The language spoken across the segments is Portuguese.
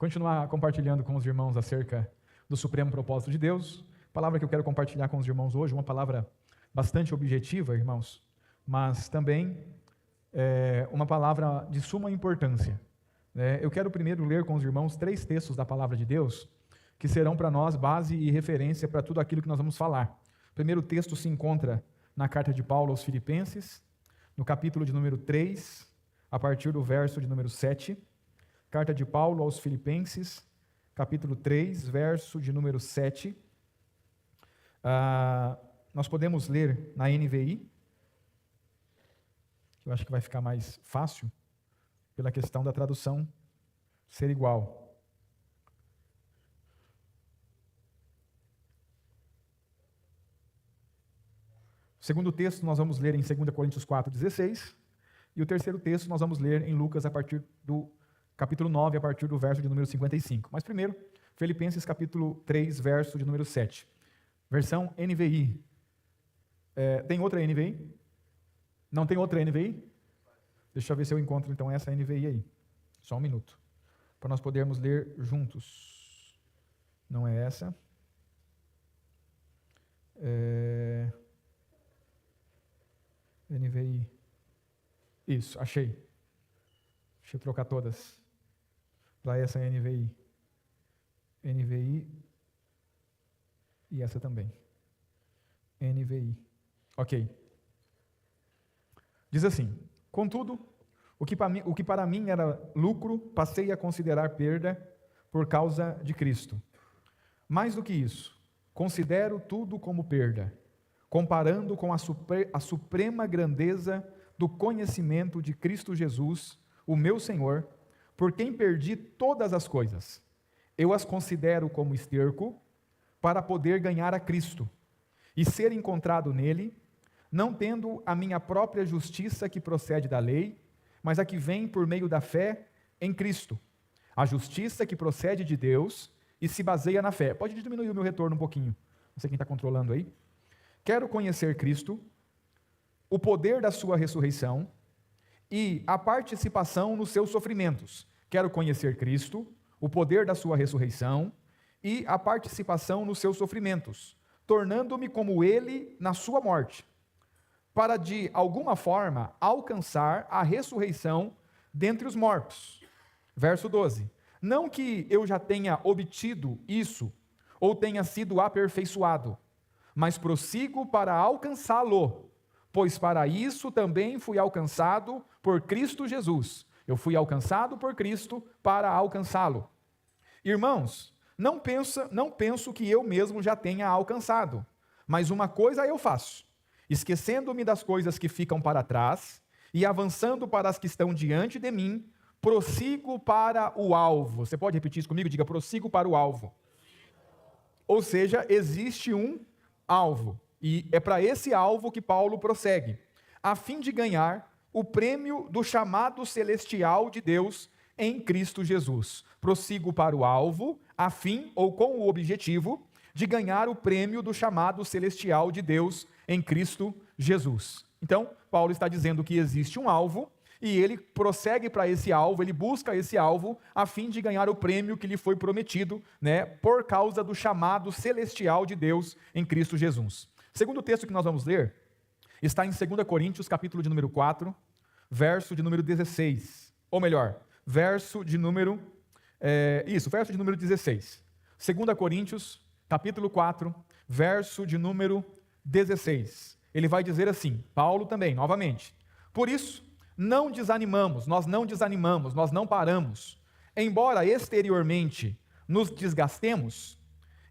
continuar compartilhando com os irmãos acerca do supremo propósito de Deus. A palavra que eu quero compartilhar com os irmãos hoje, uma palavra bastante objetiva, irmãos, mas também uma palavra de suma importância. Eu quero primeiro ler com os irmãos 3 textos da palavra de Deus, que serão para nós base e referência para tudo aquilo que nós vamos falar. O primeiro texto se encontra na carta de Paulo aos Filipenses, no capítulo de número 3, a partir do verso de número 7. Carta de Paulo aos Filipenses, capítulo 3, verso de número 7. Nós podemos ler na NVI, que eu acho que vai ficar mais fácil, pela questão da tradução ser igual. O segundo texto nós vamos ler em 2 Coríntios 4,16, e o terceiro texto nós vamos ler em Lucas a partir do capítulo 9, a partir do verso de número 55. Mas primeiro, Filipenses capítulo 3, verso de número 7. Versão NVI. Tem outra NVI? Não tem outra NVI? Deixa eu ver se eu encontro então essa NVI aí. Só um minuto. Para nós podermos ler juntos. Não é essa. NVI. Isso, achei. Deixa eu trocar todas para essa NVI. NVI e essa também. NVI. Ok. Diz assim: contudo, o que para mim era lucro, passei a considerar perda por causa de Cristo. Mais do que isso, considero tudo como perda, comparando com a suprema grandeza do conhecimento de Cristo Jesus, o meu Senhor, por quem perdi todas as coisas. Eu as considero como esterco para poder ganhar a Cristo e ser encontrado nele, não tendo a minha própria justiça que procede da lei, mas a que vem por meio da fé em Cristo. A justiça que procede de Deus e se baseia na fé. Pode diminuir o meu retorno um pouquinho, não sei quem está controlando aí. Quero conhecer Cristo, o poder da sua ressurreição e a participação nos seus sofrimentos. Quero conhecer Cristo, o poder da sua ressurreição e a participação nos seus sofrimentos, tornando-me como ele na sua morte, para de alguma forma alcançar a ressurreição dentre os mortos. Verso 12. Não que eu já tenha obtido isso, ou tenha sido aperfeiçoado, mas prossigo para alcançá-lo, pois para isso também fui alcançado por Cristo Jesus. Eu fui alcançado por Cristo para alcançá-lo. Irmãos, não penso que eu mesmo já tenha alcançado, mas uma coisa eu faço, esquecendo-me das coisas que ficam para trás e avançando para as que estão diante de mim, prossigo para o alvo. Você pode repetir isso comigo? Diga: prossigo para o alvo. Ou seja, existe um alvo, e é para esse alvo que Paulo prossegue, a fim de ganhar o prêmio do chamado celestial de Deus em Cristo Jesus. Prossigo para o alvo, a fim ou com o objetivo de ganhar o prêmio do chamado celestial de Deus em Cristo Jesus. Então, Paulo está dizendo que existe um alvo, e ele prossegue para esse alvo, ele busca esse alvo, a fim de ganhar o prêmio que lhe foi prometido, por causa do chamado celestial de Deus em Cristo Jesus. O segundo texto que nós vamos ler está em 2 Coríntios, capítulo de número 4, verso de número 16. Ou melhor, verso de número 16. 2 Coríntios, capítulo 4, verso de número 16. Ele vai dizer assim, Paulo também, novamente: por isso, não desanimamos, nós não paramos. Embora exteriormente nos desgastemos,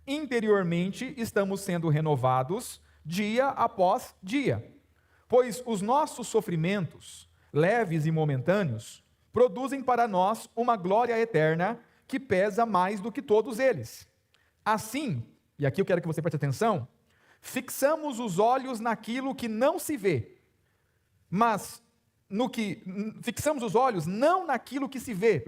interiormente estamos sendo renovados dia após dia. Pois os nossos sofrimentos, leves e momentâneos, produzem para nós uma glória eterna que pesa mais do que todos eles. Assim, e aqui eu quero que você preste atenção, fixamos os olhos naquilo que não se vê, mas fixamos os olhos não naquilo que se vê,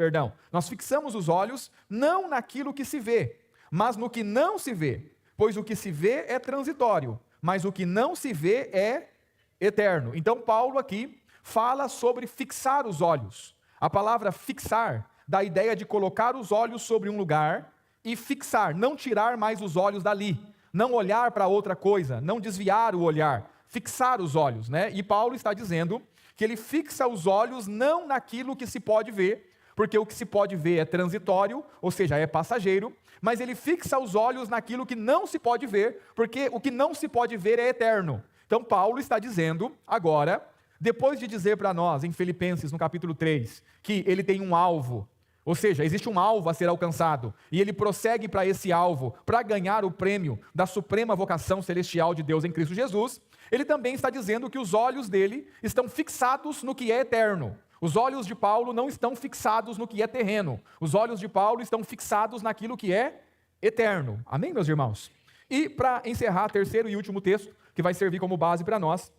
nós fixamos os olhos não naquilo que se vê, mas no que não se vê, pois o que se vê é transitório, mas o que não se vê é eterno. Então Paulo aqui fala sobre fixar os olhos. A palavra fixar da ideia de colocar os olhos sobre um lugar e fixar, não tirar mais os olhos dali, não olhar para outra coisa, não desviar o olhar, fixar os olhos, né? E Paulo está dizendo que ele fixa os olhos não naquilo que se pode ver, porque o que se pode ver é transitório, ou seja, é passageiro, mas ele fixa os olhos naquilo que não se pode ver, porque o que não se pode ver é eterno. Então Paulo está dizendo agora, depois de dizer para nós em Filipenses no capítulo 3, que ele tem um alvo, ou seja, existe um alvo a ser alcançado, e ele prossegue para esse alvo, para ganhar o prêmio da suprema vocação celestial de Deus em Cristo Jesus, ele também está dizendo que os olhos dele estão fixados no que é eterno. Os olhos de Paulo não estão fixados no que é terreno. Os olhos de Paulo estão fixados naquilo que é eterno. Amém, meus irmãos? E para encerrar, terceiro e último texto, que vai servir como base para nós,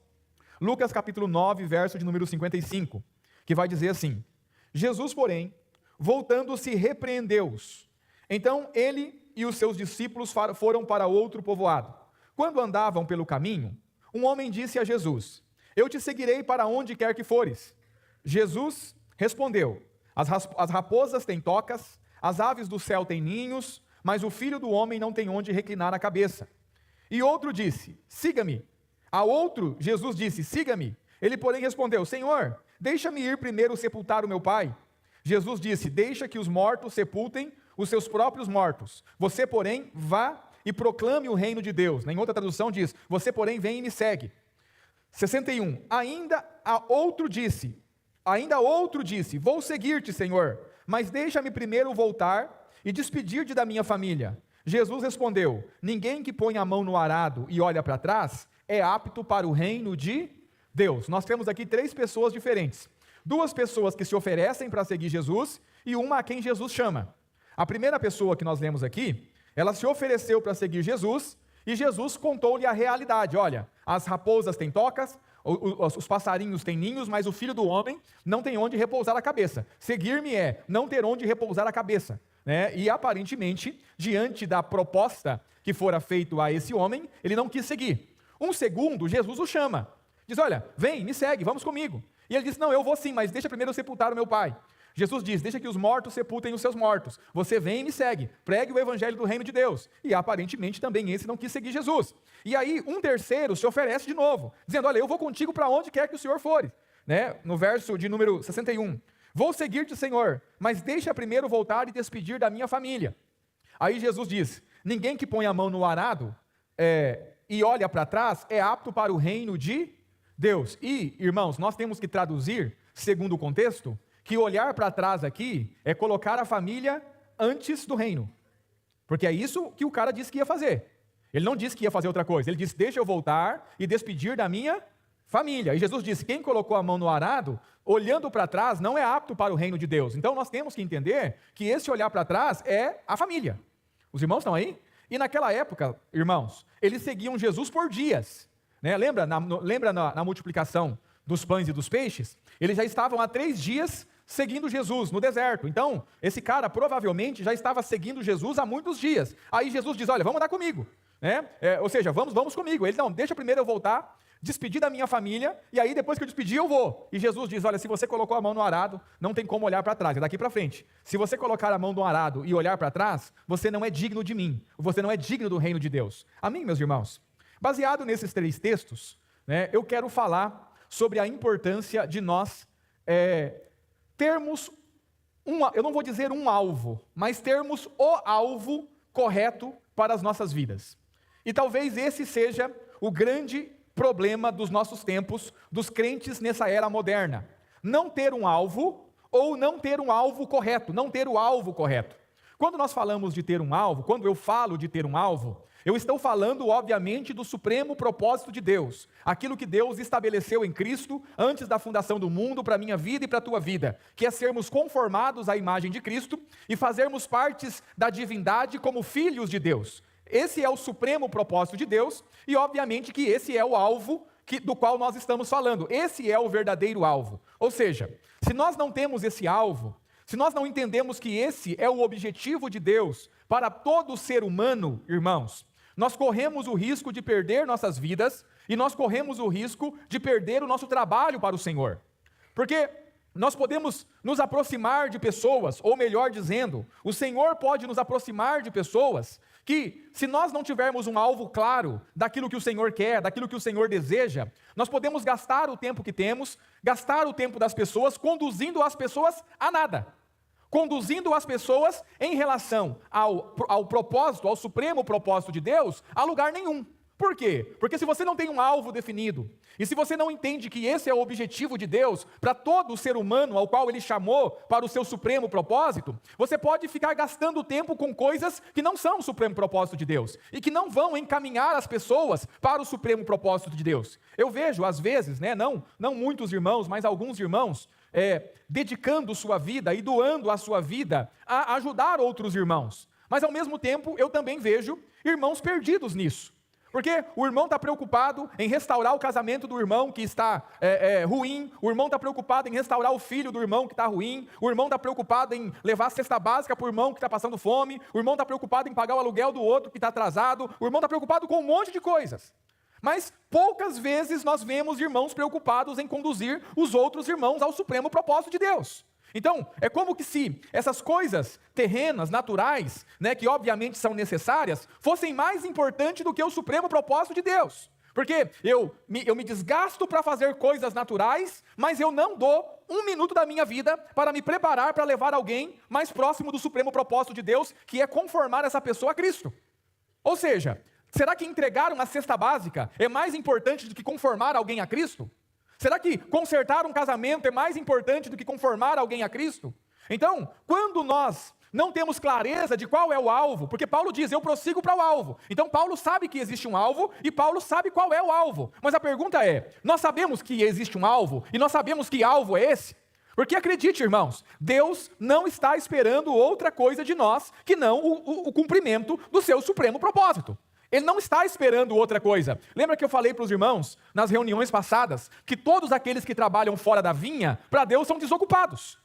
Lucas capítulo 9, verso de número 55, que vai dizer assim: Jesus, porém, voltando-se, repreendeu-os. Então ele e os seus discípulos foram para outro povoado. Quando andavam pelo caminho, um homem disse a Jesus: Eu te seguirei para onde quer que fores. Jesus respondeu: As raposas têm tocas, as aves do céu têm ninhos, mas o filho do homem não tem onde reclinar a cabeça. E outro disse: Siga-me. A outro, Jesus disse: Siga-me. Ele, porém, respondeu: Senhor, deixa-me ir primeiro sepultar o meu pai. Jesus disse: Deixa que os mortos sepultem os seus próprios mortos. Você, porém, vá e proclame o reino de Deus. Em outra tradução diz: Você, porém, vem e me segue. 61. Ainda outro disse: Vou seguir-te, Senhor, mas deixa-me primeiro voltar e despedir-te da minha família. Jesus respondeu: Ninguém que põe a mão no arado e olha para trás é apto para o reino de Deus. Nós temos aqui três pessoas diferentes. Duas pessoas que se oferecem para seguir Jesus e uma a quem Jesus chama. A primeira pessoa que nós lemos aqui, ela se ofereceu para seguir Jesus e Jesus contou-lhe a realidade. Olha, as raposas têm tocas, os passarinhos têm ninhos, mas o filho do homem não tem onde repousar a cabeça. Seguir-me é não ter onde repousar a cabeça. Né? E aparentemente, diante da proposta que fora feita a esse homem, ele não quis seguir. Um segundo, Jesus o chama. Diz: Olha, vem, me segue, vamos comigo. E ele diz: Não, eu vou sim, mas deixa primeiro eu sepultar o meu pai. Jesus diz: Deixa que os mortos sepultem os seus mortos. Você vem e me segue. Pregue o evangelho do reino de Deus. E aparentemente também esse não quis seguir Jesus. E aí um terceiro se oferece de novo, dizendo: Olha, eu vou contigo para onde quer que o Senhor fores. Né? No verso de número 61. Vou seguir-te, Senhor, mas deixa primeiro voltar e despedir da minha família. Aí Jesus diz: Ninguém que põe a mão no arado e olha para trás é apto para o reino de Deus. E, irmãos, nós temos que traduzir, segundo o contexto, que olhar para trás aqui é colocar a família antes do reino. Porque é isso que o cara disse que ia fazer. Ele não disse que ia fazer outra coisa. Ele disse: Deixa eu voltar e despedir da minha família. E Jesus disse: Quem colocou a mão no arado, olhando para trás, não é apto para o reino de Deus. Então nós temos que entender que esse olhar para trás é a família. Os irmãos estão aí? E naquela época, irmãos, eles seguiam Jesus por dias. Né? Lembra na multiplicação dos pães e dos peixes? Eles já estavam há 3 dias seguindo Jesus no deserto. Então, esse cara provavelmente já estava seguindo Jesus há muitos dias. Aí Jesus diz: Olha, vamos andar comigo. Né? Ou seja, vamos comigo. Ele: Não, deixa primeiro eu voltar, despedir da minha família, e aí depois que eu despedir eu vou. E Jesus diz: Olha, se você colocou a mão no arado, não tem como olhar para trás, é daqui para frente. Se você colocar a mão no arado e olhar para trás, você não é digno de mim, você não é digno do reino de Deus. Amém, meus irmãos? Baseado nesses 3 textos, né, eu quero falar sobre a importância de nós termos, eu não vou dizer um alvo, mas termos o alvo correto para as nossas vidas. E talvez esse seja o grande problema dos nossos tempos, dos crentes nessa era moderna. Não ter um alvo, ou não ter um alvo correto, não ter o alvo correto. Quando nós falamos de ter um alvo, quando eu falo de ter um alvo, eu estou falando, obviamente, do supremo propósito de Deus, aquilo que Deus estabeleceu em Cristo antes da fundação do mundo para a minha vida e para a tua vida, que é sermos conformados à imagem de Cristo e fazermos partes da divindade como filhos de Deus. Esse é o supremo propósito de Deus e, obviamente, que esse é o alvo do qual nós estamos falando. Esse é o verdadeiro alvo. Ou seja, se nós não temos esse alvo, se nós não entendemos que esse é o objetivo de Deus para todo ser humano, irmãos, nós corremos o risco de perder nossas vidas e nós corremos o risco de perder o nosso trabalho para o Senhor. Porque nós podemos nos aproximar de pessoas, ou melhor dizendo, o Senhor pode nos aproximar de pessoas que, se nós não tivermos um alvo claro daquilo que o Senhor quer, daquilo que o Senhor deseja, nós podemos gastar o tempo que temos, gastar o tempo das pessoas, conduzindo as pessoas a nada. Conduzindo as pessoas em relação ao propósito, ao supremo propósito de Deus, a lugar nenhum. Por quê? Porque se você não tem um alvo definido, e se você não entende que esse é o objetivo de Deus para todo ser humano ao qual Ele chamou para o seu supremo propósito, você pode ficar gastando tempo com coisas que não são o supremo propósito de Deus, e que não vão encaminhar as pessoas para o supremo propósito de Deus. Eu vejo, às vezes, não muitos irmãos, mas alguns irmãos, dedicando sua vida e doando a sua vida a ajudar outros irmãos. Mas, ao mesmo tempo, eu também vejo irmãos perdidos nisso. Porque o irmão está preocupado em restaurar o casamento do irmão que está ruim, o irmão está preocupado em restaurar o filho do irmão que está ruim, o irmão está preocupado em levar a cesta básica para o irmão que está passando fome, o irmão está preocupado em pagar o aluguel do outro que está atrasado, o irmão está preocupado com um monte de coisas. Mas poucas vezes nós vemos irmãos preocupados em conduzir os outros irmãos ao supremo propósito de Deus. Então, é como que se essas coisas terrenas, naturais, que obviamente são necessárias, fossem mais importantes do que o supremo propósito de Deus. Porque eu me desgasto para fazer coisas naturais, mas eu não dou um minuto da minha vida para me preparar para levar alguém mais próximo do supremo propósito de Deus, que é conformar essa pessoa a Cristo. Ou seja, será que entregar uma cesta básica é mais importante do que conformar alguém a Cristo? Será que consertar um casamento é mais importante do que conformar alguém a Cristo? Então, quando nós não temos clareza de qual é o alvo, porque Paulo diz, eu prossigo para o alvo. Então, Paulo sabe que existe um alvo e Paulo sabe qual é o alvo. Mas a pergunta é, nós sabemos que existe um alvo e nós sabemos que alvo é esse? Porque acredite, irmãos, Deus não está esperando outra coisa de nós que não o cumprimento do seu supremo propósito. Ele não está esperando outra coisa. Lembra que eu falei para os irmãos, nas reuniões passadas, que todos aqueles que trabalham fora da vinha, para Deus são desocupados.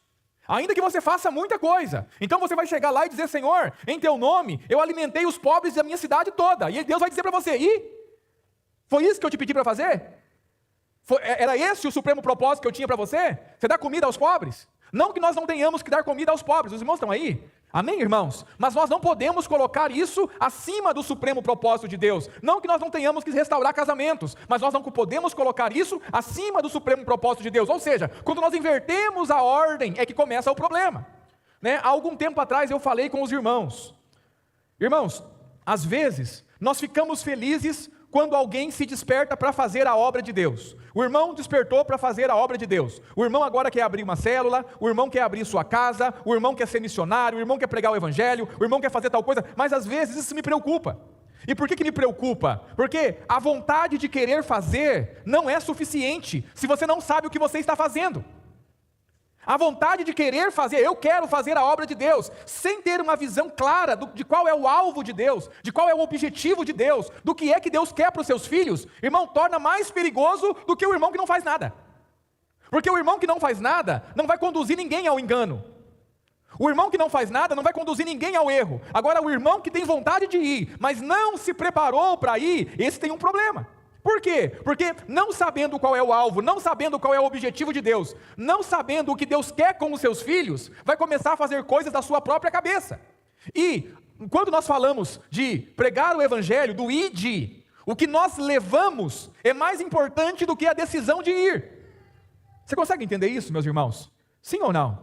Ainda que você faça muita coisa. Então você vai chegar lá e dizer, Senhor, em teu nome, eu alimentei os pobres da minha cidade toda. E Deus vai dizer para você, foi isso que eu te pedi para fazer? Era esse o supremo propósito que eu tinha para você? Você dá comida aos pobres? Não que nós não tenhamos que dar comida aos pobres. Os irmãos estão aí? Amém, irmãos? Mas nós não podemos colocar isso acima do supremo propósito de Deus. Não que nós não tenhamos que restaurar casamentos, mas nós não podemos colocar isso acima do supremo propósito de Deus. Ou seja, quando nós invertemos a ordem, é que começa o problema. Há algum tempo atrás eu falei com os irmãos. Irmãos, às vezes nós ficamos felizes quando alguém se desperta para fazer a obra de Deus. O irmão despertou para fazer a obra de Deus. O irmão agora quer abrir uma célula, o irmão quer abrir sua casa, o irmão quer ser missionário, o irmão quer pregar o evangelho, o irmão quer fazer tal coisa, mas às vezes isso me preocupa. E por que me preocupa? Porque a vontade de querer fazer não é suficiente se você não sabe o que você está fazendo. A vontade de querer fazer, eu quero fazer a obra de Deus, sem ter uma visão clara de qual é o alvo de Deus, de qual é o objetivo de Deus, do que é que Deus quer para os seus filhos, irmão, torna mais perigoso do que o irmão que não faz nada. Porque o irmão que não faz nada, não vai conduzir ninguém ao engano. O irmão que não faz nada, não vai conduzir ninguém ao erro. Agora, o irmão que tem vontade de ir, mas não se preparou para ir, esse tem um problema. Por quê? Porque não sabendo qual é o alvo, não sabendo qual é o objetivo de Deus, não sabendo o que Deus quer com os seus filhos, vai começar a fazer coisas da sua própria cabeça. E quando nós falamos de pregar o evangelho, do ide, o que nós levamos é mais importante do que a decisão de ir. Você consegue entender isso, meus irmãos? Sim ou não?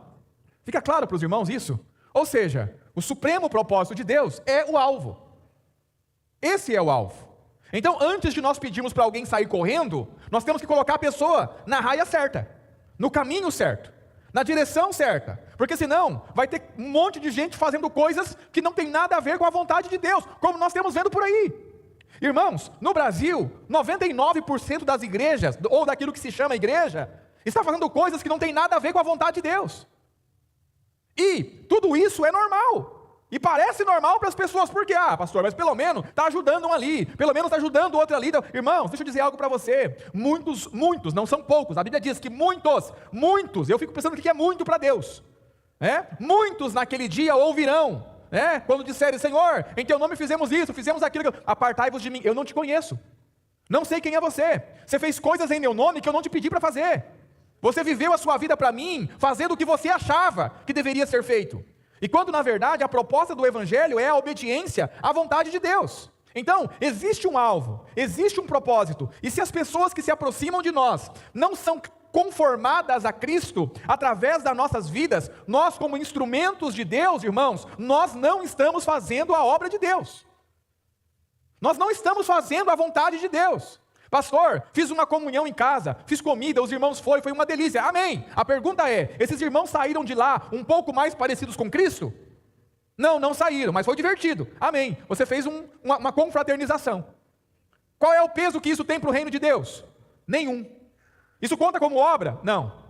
Fica claro para os irmãos isso? Ou seja, o supremo propósito de Deus é o alvo. Esse é o alvo. Então, antes de nós pedirmos para alguém sair correndo, nós temos que colocar a pessoa na raia certa, no caminho certo, na direção certa, porque senão vai ter um monte de gente fazendo coisas que não tem nada a ver com a vontade de Deus, como nós temos vendo por aí. Irmãos, no Brasil, 99% das igrejas, ou daquilo que se chama igreja, está fazendo coisas que não tem nada a ver com a vontade de Deus. E tudo isso é normal. E parece normal para as pessoas, porque, pastor, mas pelo menos está ajudando um ali, pelo menos está ajudando o outro ali. Então, irmãos, deixa eu dizer algo para você, muitos, não são poucos, a Bíblia diz que muitos, eu fico pensando o que é muito para Deus, muitos naquele dia ouvirão, quando disserem, Senhor, em teu nome fizemos isso, fizemos aquilo, apartai-vos de mim, eu não te conheço, não sei quem é você fez coisas em meu nome que eu não te pedi para fazer. Você viveu a sua vida para mim, fazendo o que você achava que deveria ser feito. E quando, na verdade, a proposta do Evangelho é a obediência à vontade de Deus. Então, existe um alvo, existe um propósito. E se as pessoas que se aproximam de nós não são conformadas a Cristo através das nossas vidas, nós, como instrumentos de Deus, irmãos, nós não estamos fazendo a obra de Deus. Nós não estamos fazendo a vontade de Deus. Pastor, fiz uma comunhão em casa, fiz comida, os irmãos foi uma delícia. Amém. A pergunta é, esses irmãos saíram de lá um pouco mais parecidos com Cristo? Não saíram, mas foi divertido. Amém. Você fez uma confraternização. Qual é o peso que isso tem para o reino de Deus? Nenhum. Isso conta como obra? Não.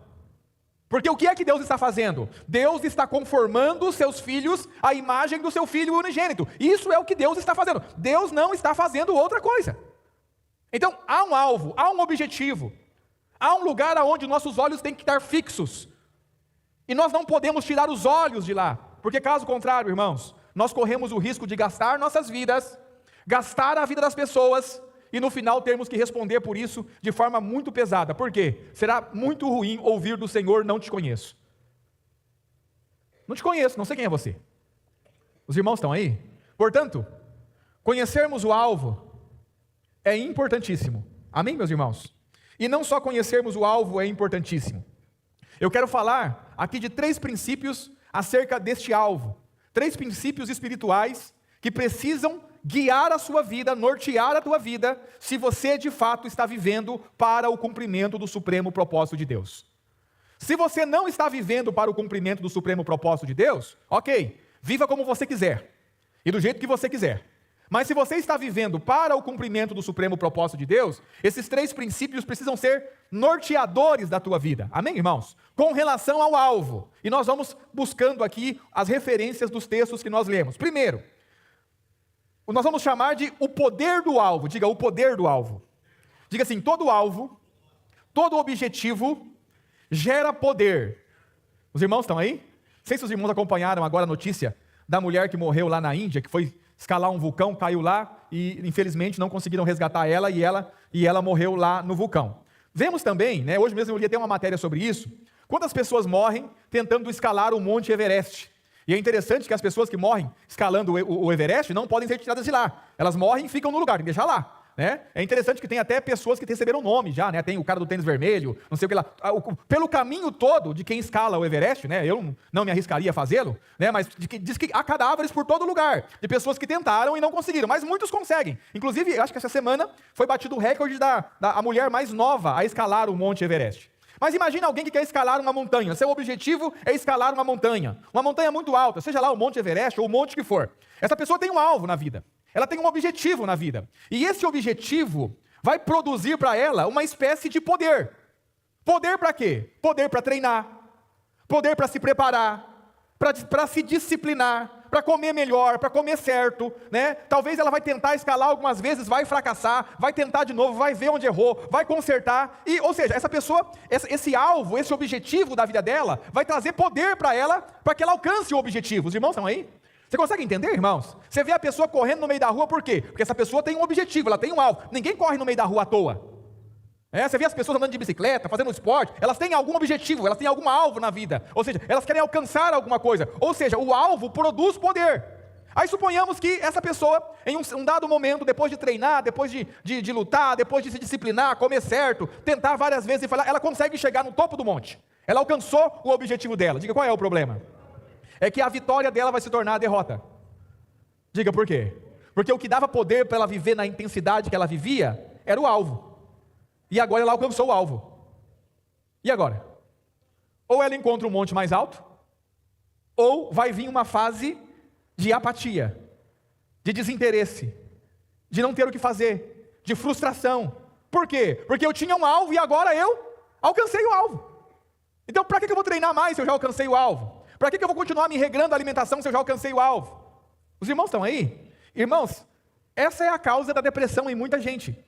Porque o que é que Deus está fazendo? Deus está conformando os seus filhos à imagem do seu Filho unigênito. Isso é o que Deus está fazendo. Deus não está fazendo outra coisa. Então, há um alvo, há um objetivo. Há um lugar aonde nossos olhos têm que estar fixos. E nós não podemos tirar os olhos de lá. Porque caso contrário, irmãos, nós corremos o risco de gastar nossas vidas, gastar a vida das pessoas, e no final termos que responder por isso de forma muito pesada. Por quê? Será muito ruim ouvir do Senhor, não te conheço. Não te conheço, não sei quem é você. Os irmãos estão aí? Portanto, conhecermos o alvo é importantíssimo. Amém, meus irmãos? E não só conhecermos o alvo é importantíssimo. Eu quero falar aqui de 3 princípios acerca deste alvo. 3 princípios espirituais que precisam guiar a sua vida, nortear a tua vida, se você de fato está vivendo para o cumprimento do supremo propósito de Deus. Se você não está vivendo para o cumprimento do supremo propósito de Deus, ok, viva como você quiser, e do jeito que você quiser. Mas se você está vivendo para o cumprimento do supremo propósito de Deus, esses 3 princípios precisam ser norteadores da tua vida. Amém, irmãos? Com relação ao alvo. E nós vamos buscando aqui as referências dos textos que nós lemos. Primeiro, nós vamos chamar de o poder do alvo. Diga, o poder do alvo. Diga assim, todo alvo, todo objetivo gera poder. Os irmãos estão aí? Não sei se os irmãos acompanharam agora a notícia da mulher que morreu lá na Índia, que foi escalar um vulcão, caiu lá e infelizmente não conseguiram resgatar ela e ela morreu lá no vulcão. Vemos também, hoje mesmo eu li até uma matéria sobre isso, quantas pessoas morrem tentando escalar o Monte Everest. E é interessante que as pessoas que morrem escalando o Everest não podem ser tiradas de lá. Elas morrem e ficam no lugar, tem que deixar lá. É interessante que tem até pessoas que receberam nome já, tem o cara do tênis vermelho, não sei o que lá. Pelo caminho todo de quem escala o Everest, eu não me arriscaria a fazê-lo, mas diz que há cadáveres por todo lugar, de pessoas que tentaram e não conseguiram, mas muitos conseguem. Inclusive, eu acho que essa semana foi batido o recorde da mulher mais nova a escalar o Monte Everest. Mas imagina alguém que quer escalar uma montanha, seu objetivo é escalar uma montanha muito alta, seja lá o Monte Everest ou o monte que for. Essa pessoa tem um alvo na vida. Ela tem um objetivo na vida. E esse objetivo vai produzir para ela uma espécie de poder. Poder para quê? Poder para treinar. Poder para se preparar. Para se disciplinar. Para comer melhor, para comer certo. Talvez ela vai tentar escalar algumas vezes, vai fracassar, vai tentar de novo, vai ver onde errou, vai consertar. Ou seja, essa pessoa, esse alvo, esse objetivo da vida dela, vai trazer poder para ela, para que ela alcance o objetivo. Os irmãos estão aí? Você consegue entender, irmãos? Você vê a pessoa correndo no meio da rua, por quê? Porque essa pessoa tem um objetivo, ela tem um alvo. Ninguém corre no meio da rua à toa. Você vê as pessoas andando de bicicleta, fazendo esporte, elas têm algum objetivo, elas têm algum alvo na vida. Ou seja, elas querem alcançar alguma coisa. Ou seja, o alvo produz poder. Aí suponhamos que essa pessoa, em um dado momento, depois de treinar, depois de lutar, depois de se disciplinar, comer certo, tentar várias vezes e falar, ela consegue chegar no topo do monte. Ela alcançou o objetivo dela. Diga, qual é o problema? É que a vitória dela vai se tornar a derrota. Diga por quê? Porque o que dava poder para ela viver na intensidade que ela vivia era o alvo. E agora ela alcançou o alvo. E agora? Ou ela encontra um monte mais alto, ou vai vir uma fase de apatia, de desinteresse, de não ter o que fazer, de frustração. Por quê? Porque eu tinha um alvo e agora eu alcancei o alvo. Então para que eu vou treinar mais se eu já alcancei o alvo? Para que eu vou continuar me regrando a alimentação se eu já alcancei o alvo? Os irmãos estão aí? Irmãos, essa é a causa da depressão em muita gente.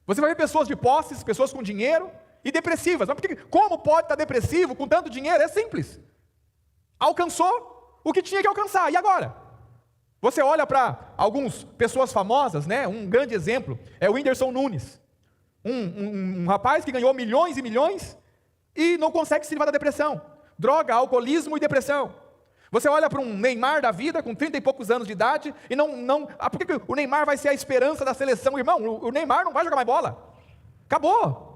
Você vai ver pessoas de posses, pessoas com dinheiro e depressivas. Mas como pode estar depressivo com tanto dinheiro? É simples. Alcançou o que tinha que alcançar. E agora? Você olha para algumas pessoas famosas, um grande exemplo é o Whindersson Nunes. Um rapaz que ganhou milhões e milhões e não consegue se livrar da depressão. Droga, alcoolismo e depressão. Você olha para um Neymar da vida, com 30 e poucos anos de idade, e por que o Neymar vai ser a esperança da seleção? Irmão, o Neymar não vai jogar mais bola. Acabou.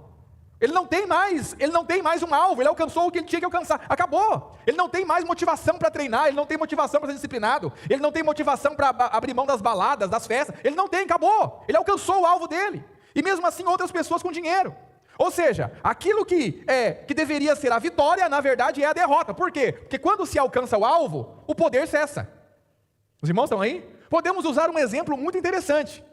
Ele não tem mais um alvo, ele alcançou o que ele tinha que alcançar, acabou. Ele não tem mais motivação para treinar, ele não tem motivação para ser disciplinado, ele não tem motivação para abrir mão das baladas, das festas, ele não tem, acabou. Ele alcançou o alvo dele. E mesmo assim outras pessoas com dinheiro. Ou seja, aquilo que deveria ser a vitória, na verdade é a derrota. Por quê? Porque quando se alcança o alvo, o poder cessa. Os irmãos estão aí? Podemos usar um exemplo muito interessante.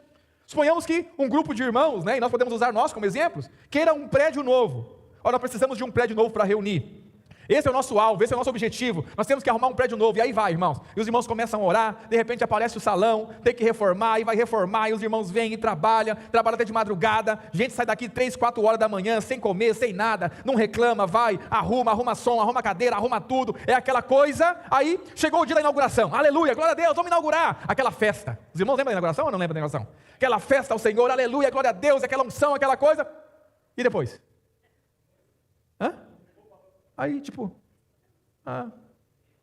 Suponhamos que um grupo de irmãos, e nós podemos usar nós como exemplos, queira um prédio novo. Olha, nós precisamos de um prédio novo para reunir. Esse é o nosso alvo, esse é o nosso objetivo. Nós temos que arrumar um prédio novo. E aí vai, irmãos. E os irmãos começam a orar, de repente aparece o salão, tem que reformar, e vai reformar, e os irmãos vêm e trabalham até de madrugada. Gente sai daqui 3, 4 horas da manhã, sem comer, sem nada, não reclama, vai, arruma som, arruma cadeira, arruma tudo. É aquela coisa. Aí chegou o dia da inauguração. Aleluia, glória a Deus, vamos inaugurar. Aquela festa. Os irmãos lembram da inauguração ou não lembram da inauguração? Aquela festa ao Senhor, aleluia, glória a Deus, aquela unção, aquela coisa. E depois? Aí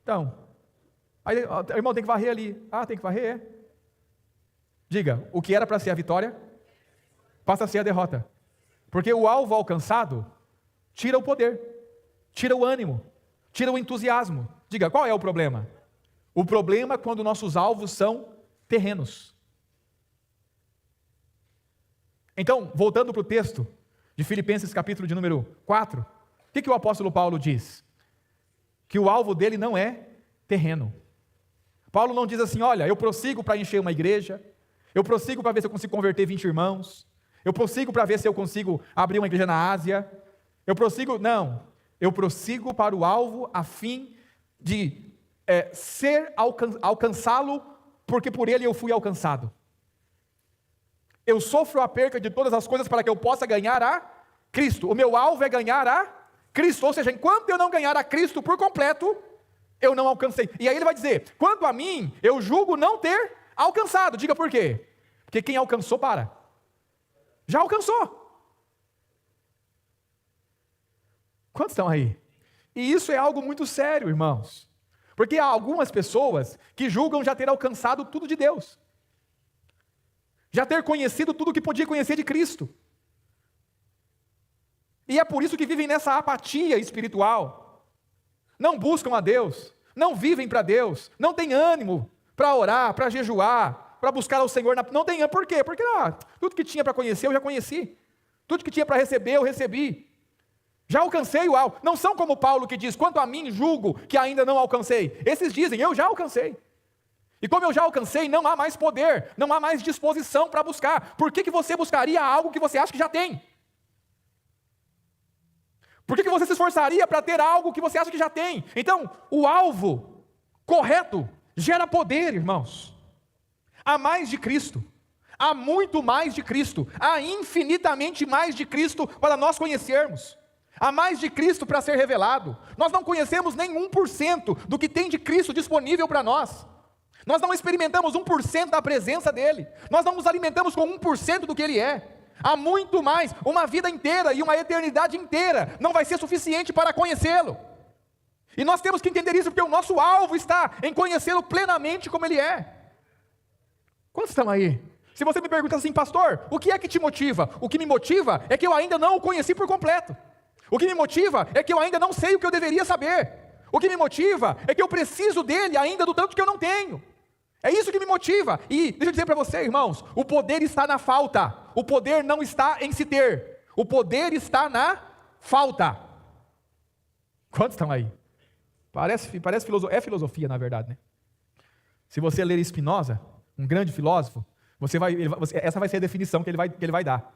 então, aí o irmão tem que varrer ali. Tem que varrer, é. Diga, o que era para ser a vitória, passa a ser a derrota. Porque o alvo alcançado tira o poder, tira o ânimo, tira o entusiasmo. Diga, qual é o problema? O problema é quando nossos alvos são terrenos. Então, voltando para o texto de Filipenses capítulo de número 4, o que o apóstolo Paulo diz? Que o alvo dele não é terreno. Paulo não diz assim, olha, eu prossigo para encher uma igreja, eu prossigo para ver se eu consigo converter 20 irmãos, eu prossigo para ver se eu consigo abrir uma igreja na Ásia, eu prossigo para o alvo a fim de alcançá-lo, porque por ele eu fui alcançado. Eu sofro a perca de todas as coisas para que eu possa ganhar a Cristo. O meu alvo é ganhar a Cristo, ou seja, enquanto eu não ganhar a Cristo por completo, eu não alcancei. E aí ele vai dizer, quanto a mim, eu julgo não ter alcançado. Diga por quê? Porque quem alcançou, já alcançou. Quantos estão aí? E isso é algo muito sério, irmãos. Porque há algumas pessoas que julgam já ter alcançado tudo de Deus. Já ter conhecido tudo o que podia conhecer de Cristo. E é por isso que vivem nessa apatia espiritual. Não buscam a Deus, não vivem para Deus, não têm ânimo para orar, para jejuar, para buscar ao Senhor. Não tem ânimo, por quê? Porque tudo que tinha para conhecer eu já conheci. Tudo que tinha para receber eu recebi. Já alcancei o alvo. Não são como Paulo que diz, quanto a mim julgo que ainda não alcancei. Esses dizem, eu já alcancei. E como eu já alcancei, não há mais poder, não há mais disposição para buscar. Por que você buscaria algo que você acha que já tem? Por que você se esforçaria para ter algo que você acha que já tem? Então, o alvo correto gera poder, irmãos. Há mais de Cristo, há muito mais de Cristo, há infinitamente mais de Cristo para nós conhecermos. Há mais de Cristo para ser revelado. Nós não conhecemos nem 1% do que tem de Cristo disponível para nós. Nós não experimentamos 1% da presença dEle. Nós não nos alimentamos com 1% do que Ele é. Há muito mais, uma vida inteira e uma eternidade inteira não vai ser suficiente para conhecê-lo. E nós temos que entender isso, porque o nosso alvo está em conhecê-lo plenamente como Ele é. Quantos estão aí? Se você me pergunta assim, pastor, o que é que te motiva? O que me motiva é que eu ainda não o conheci por completo. O que me motiva é que eu ainda não sei o que eu deveria saber. O que me motiva é que eu preciso dele ainda do tanto que eu não tenho. É isso que me motiva. E deixa eu dizer para você, irmãos, o poder está na falta. O poder não está em se ter. O poder está na falta. Quantos estão aí? Parece filosofia, é filosofia na verdade, né? Se você ler Spinoza, um grande filósofo, essa vai ser a definição que ele vai dar,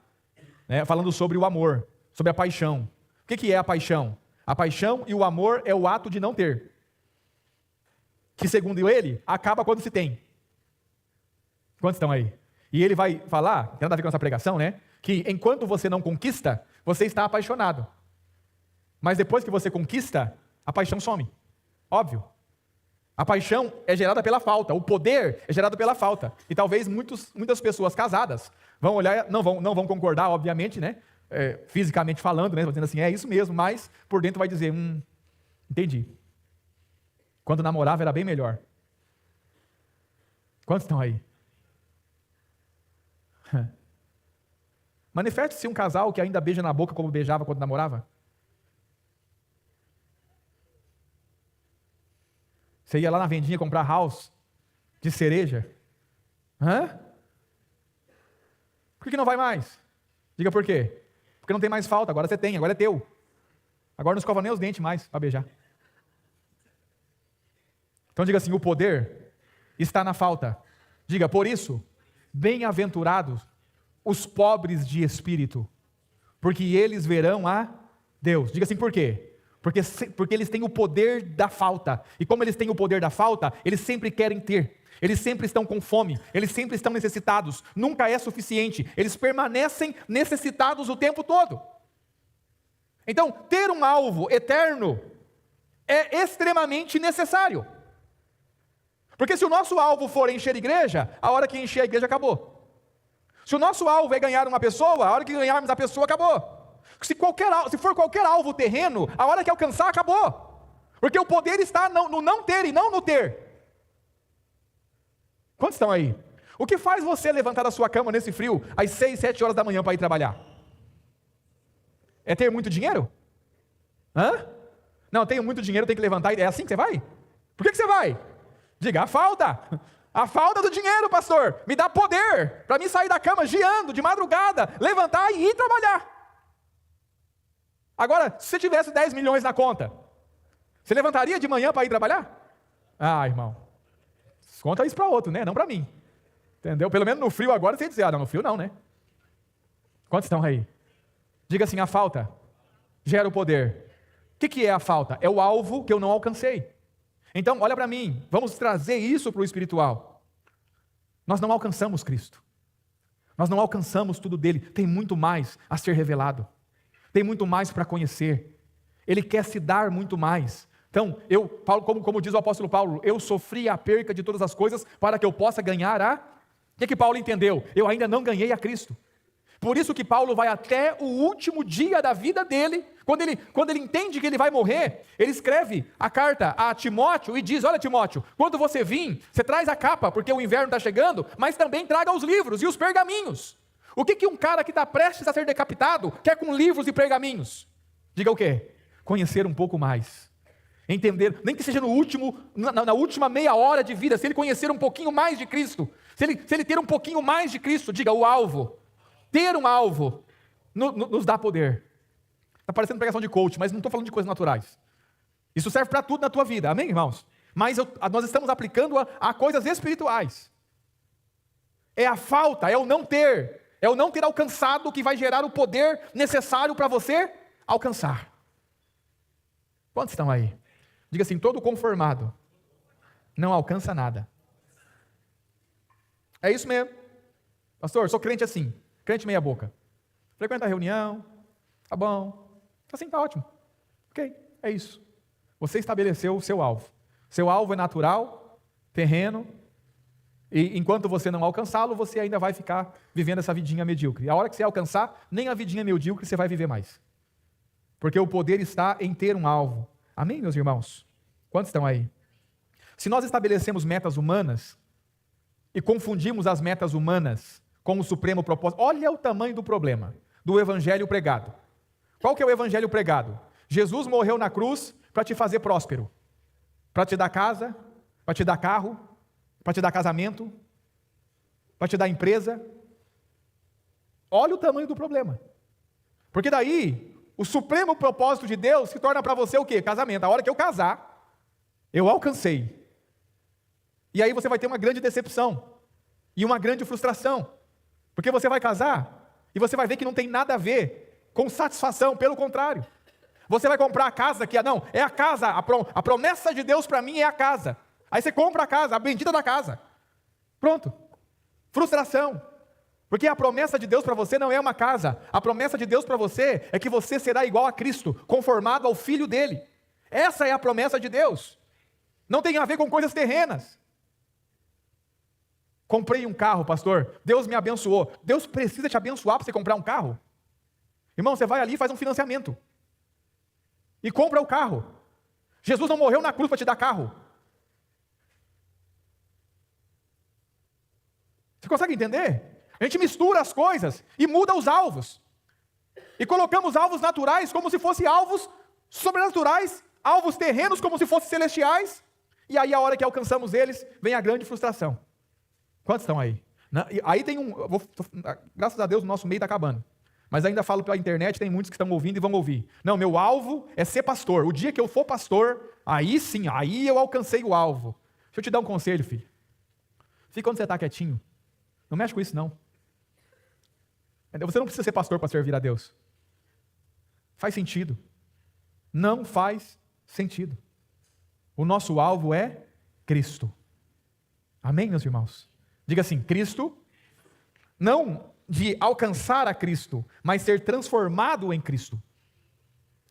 né? Falando sobre o amor, sobre a paixão. O que é a paixão? A paixão e o amor é o ato de não ter. Que segundo ele, acaba quando se tem. Quantos estão aí? E ele vai falar, tem nada a ver com essa pregação, né? Que enquanto você não conquista, você está apaixonado. Mas depois que você conquista, a paixão some. Óbvio. A paixão é gerada pela falta, o poder é gerado pela falta. E talvez muitas pessoas casadas vão olhar, não vão concordar, obviamente, né? fisicamente falando, né? Dizendo assim, é isso mesmo, mas por dentro vai dizer, entendi. Quando namorava era bem melhor. Quantos estão aí? Manifeste-se um casal que ainda beija na boca como beijava quando namorava. Você ia lá na vendinha comprar house de cereja. Por que não vai mais? Diga por quê. Porque não tem mais falta, agora você tem, agora é teu. Agora não escova nem os dentes mais para beijar. Então diga assim, o poder está na falta. Diga, por isso, bem-aventurados os pobres de espírito, porque eles verão a Deus. Diga assim, por quê? Porque eles têm o poder da falta, e como eles têm o poder da falta, eles sempre querem ter, eles sempre estão com fome, eles sempre estão necessitados, nunca é suficiente, eles permanecem necessitados o tempo todo. Então, ter um alvo eterno é extremamente necessário, porque se o nosso alvo for encher a igreja, a hora que encher a igreja acabou. Se o nosso alvo é ganhar uma pessoa, a hora que ganharmos a pessoa, acabou. Se for qualquer alvo terreno, a hora que alcançar, acabou. Porque o poder está no não ter e não no ter. Quantos estão aí? O que faz você levantar da sua cama nesse frio, às 6, 7 horas da manhã para ir trabalhar? É ter muito dinheiro? Não, tenho muito dinheiro, tenho que levantar. É assim que você vai? Por que você vai? Diga, a falta. A falta do dinheiro, pastor, me dá poder para mim sair da cama giando de madrugada, levantar e ir trabalhar. Agora, se você tivesse 10 milhões na conta, você levantaria de manhã para ir trabalhar? Irmão, conta isso para outro, né? Não para mim. Entendeu? Pelo menos no frio agora você ia dizer, não, no frio não, né? Quantos estão aí? Diga assim, a falta gera o poder. O que é a falta? É o alvo que eu não alcancei. Então, olha para mim, vamos trazer isso para o espiritual. Nós não alcançamos Cristo. Nós não alcançamos tudo dele. Tem muito mais a ser revelado. Tem muito mais para conhecer. Ele quer se dar muito mais. Então, Paulo, como diz o apóstolo Paulo, eu sofri a perca de todas as coisas para que eu possa ganhar a... O que Paulo entendeu? Eu ainda não ganhei a Cristo. Por isso que Paulo vai até o último dia da vida dele, quando ele entende que ele vai morrer, ele escreve a carta a Timóteo e diz, olha Timóteo, quando você vir, você traz a capa, porque o inverno está chegando, mas também traga os livros e os pergaminhos. O que um cara que está prestes a ser decapitado quer com livros e pergaminhos? Diga o quê? Conhecer um pouco mais. Entender, nem que seja na última meia hora de vida, se ele conhecer um pouquinho mais de Cristo, se ele ter um pouquinho mais de Cristo, diga o alvo. Ter um alvo nos dá poder. Está parecendo pregação de coach, mas não estou falando de coisas naturais. Isso serve para tudo na tua vida, amém, irmãos? Mas nós estamos aplicando a coisas espirituais. É a falta, é o não ter alcançado que vai gerar o poder necessário para você alcançar. Quantos estão aí? Diga assim, todo conformado não alcança nada. É isso mesmo. Pastor, sou crente assim. Crente meia boca. Frequenta a reunião, tá bom. Assim tá ótimo. Ok, é isso. Você estabeleceu o seu alvo. Seu alvo é natural, terreno, e enquanto você não alcançá-lo, você ainda vai ficar vivendo essa vidinha medíocre. A hora que você alcançar, nem a vidinha medíocre você vai viver mais. Porque o poder está em ter um alvo. Amém, meus irmãos? Quantos estão aí? Se nós estabelecemos metas humanas e confundimos as metas humanas com o supremo propósito, olha o tamanho do problema do evangelho pregado. Qual que é o evangelho pregado? Jesus morreu na cruz para te fazer próspero, para te dar casa, para te dar carro, para te dar casamento, para te dar empresa. Olha o tamanho do problema. Porque daí, o supremo propósito de Deus se torna para você o quê? Casamento. A hora que eu casar, eu alcancei. E aí você vai ter uma grande decepção e uma grande frustração. Porque você vai casar e você vai ver que não tem nada a ver com satisfação, pelo contrário. Você vai comprar a casa que é a casa, a promessa de Deus para mim é a casa. Aí você compra a casa, a bendita da casa. Pronto. Frustração. Porque a promessa de Deus para você não é uma casa. A promessa de Deus para você é que você será igual a Cristo, conformado ao Filho dele. Essa é a promessa de Deus. Não tem a ver com coisas terrenas. Comprei um carro, pastor. Deus me abençoou. Deus precisa te abençoar para você comprar um carro? Irmão, você vai ali e faz um financiamento. E compra o carro. Jesus não morreu na cruz para te dar carro. Você consegue entender? A gente mistura as coisas e muda os alvos. E colocamos alvos naturais como se fossem alvos sobrenaturais, alvos terrenos como se fossem celestiais. E aí, a hora que alcançamos eles, vem a grande frustração. Quantos estão aí? Aí tem graças a Deus, o nosso meio está acabando. Mas ainda falo pela internet, tem muitos que estão ouvindo e vão ouvir. Não, meu alvo é ser pastor. O dia que eu for pastor, aí sim, aí eu alcancei o alvo. Deixa eu te dar um conselho, filho. Fica onde você está quietinho. Não mexe com isso, não. Você não precisa ser pastor para servir a Deus. Faz sentido. Não faz sentido. O nosso alvo é Cristo. Amém, meus irmãos? Diga assim, Cristo, não de alcançar a Cristo, mas ser transformado em Cristo.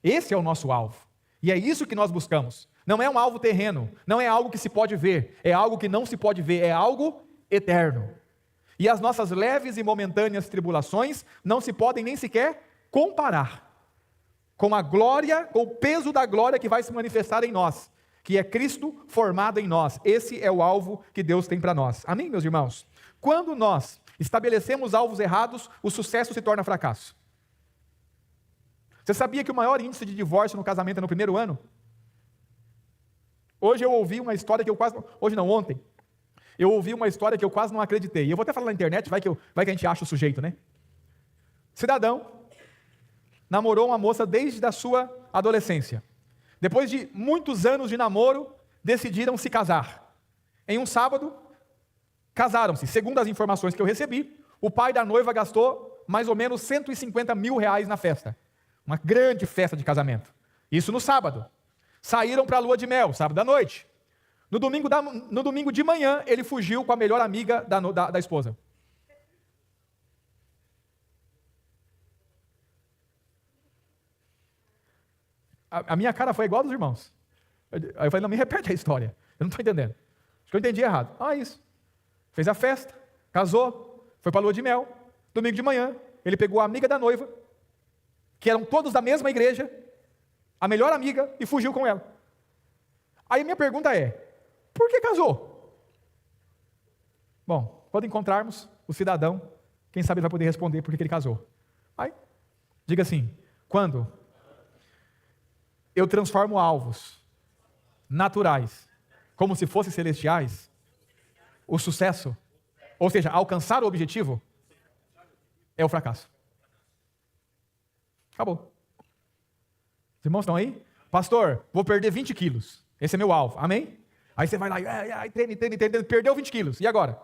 Esse é o nosso alvo. E é isso que nós buscamos. Não é um alvo terreno, não é algo que se pode ver, é algo que não se pode ver, é algo eterno. E as nossas leves e momentâneas tribulações não se podem nem sequer comparar com a glória, com o peso da glória que vai se manifestar em nós, que é Cristo formado em nós. Esse é o alvo que Deus tem para nós. Amém, meus irmãos? Quando nós estabelecemos alvos errados, o sucesso se torna fracasso. Você sabia que o maior índice de divórcio no casamento é no primeiro ano? Hoje eu ouvi uma história que eu quase... Ontem. Eu ouvi uma história que eu quase não acreditei. E eu vou até falar na internet, vai que a gente acha o sujeito, né? Cidadão namorou uma moça desde a sua adolescência. Depois de muitos anos de namoro, decidiram se casar. Em um sábado, casaram-se. Segundo as informações que eu recebi, o pai da noiva gastou mais ou menos R$150 mil na festa. Uma grande festa de casamento. Isso no sábado. Saíram para a lua de mel, sábado à noite. No domingo de manhã, ele fugiu com a melhor amiga da esposa. A minha cara foi igual a dos irmãos. Aí eu falei, não, me repete a história. Eu não estou entendendo. Acho que eu entendi errado. Isso. Fez a festa, casou, foi para a lua de mel. Domingo de manhã, ele pegou a amiga da noiva, que eram todos da mesma igreja, a melhor amiga, e fugiu com ela. Aí a minha pergunta é, por que casou? Bom, quando encontrarmos o cidadão, quem sabe ele vai poder responder por que ele casou. Aí, diga assim, quando eu transformo alvos naturais como se fossem celestiais, o sucesso, ou seja, alcançar o objetivo, é o fracasso. Acabou. Os irmãos estão aí? Pastor, vou perder 20 quilos. Esse é meu alvo. Amém? Aí você vai lá, treine, perdeu 20 quilos. E agora?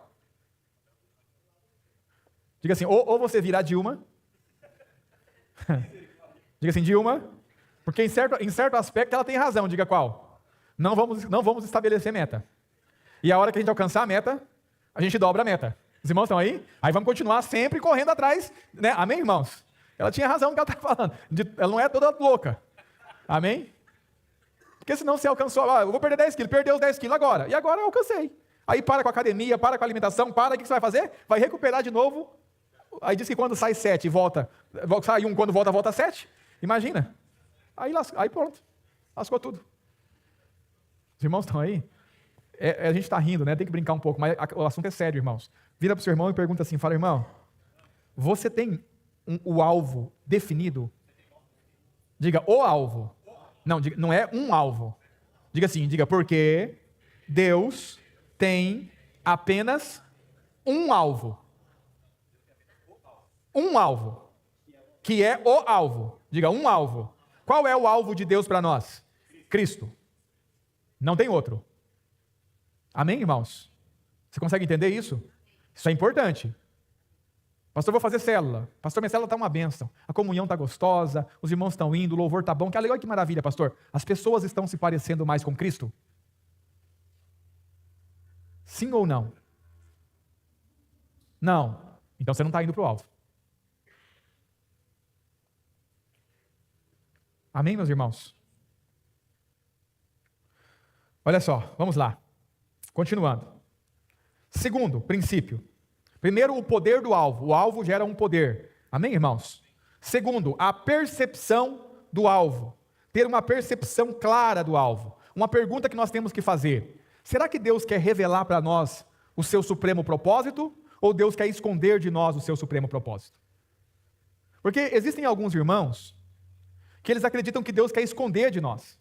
Diga assim, ou você virar Dilma. Diga assim, Dilma. Porque em certo aspecto ela tem razão. Diga qual? Não vamos estabelecer meta. E a hora que a gente alcançar a meta, a gente dobra a meta. Os irmãos estão aí? Aí vamos continuar sempre correndo atrás. Né? Amém, irmãos? Ela tinha razão no que ela está falando. Ela não é toda louca. Amém? Porque senão você alcançou, eu vou perder 10 quilos, perdeu os 10 quilos agora. E agora eu alcancei. Aí para com a academia, para com a alimentação, o que você vai fazer? Vai recuperar de novo. Aí diz que quando sai 7 e sai 1, quando volta 7. Imagina. Aí pronto. Lascou tudo. Os irmãos estão aí? A gente está rindo, né? Tem que brincar um pouco, mas o assunto é sério, irmãos. Vira para o seu irmão e pergunta assim, fala, irmão, você tem o alvo definido? Diga, o alvo. Não é um alvo. Diga assim, porque Deus tem apenas um alvo. Um alvo. Que é o alvo. Diga, um alvo. Qual é o alvo de Deus para nós? Cristo. Não tem outro. Amém, irmãos? Você consegue entender isso? Isso é importante. Pastor, vou fazer célula. Pastor, minha célula está uma bênção. A comunhão está gostosa, os irmãos estão indo, o louvor está bom. Que legal, que maravilha, pastor. As pessoas estão se parecendo mais com Cristo? Sim ou não? Não. Então você não está indo para o alvo. Amém, meus irmãos? Olha só, vamos lá. Continuando. Segundo princípio. Primeiro, o poder do alvo. O alvo gera um poder. Amém, irmãos? Segundo, a percepção do alvo. Ter uma percepção clara do alvo. Uma pergunta que nós temos que fazer: será que Deus quer revelar para nós o seu supremo propósito? Ou Deus quer esconder de nós o seu supremo propósito? Porque existem alguns irmãos que eles acreditam que Deus quer esconder de nós,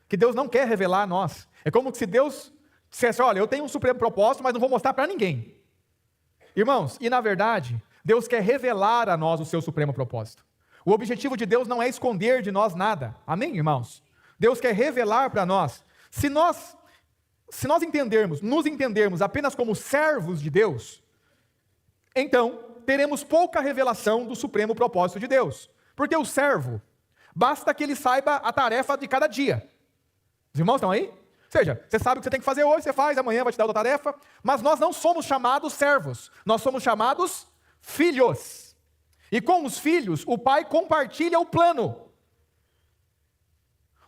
que Deus não quer revelar a nós. É como se Deus dissesse: olha, eu tenho um supremo propósito, mas não vou mostrar para ninguém. Irmãos, e na verdade, Deus quer revelar a nós o seu supremo propósito. O objetivo de Deus não é esconder de nós nada. Amém, irmãos? Deus quer revelar para nós. Se nós nos entendermos apenas como servos de Deus, então teremos pouca revelação do supremo propósito de Deus. Porque o servo, basta que ele saiba a tarefa de cada dia. Os irmãos estão aí? Ou seja, você sabe o que você tem que fazer hoje, você faz, amanhã vai te dar outra tarefa. Mas nós não somos chamados servos, nós somos chamados filhos. E com os filhos, o pai compartilha o plano.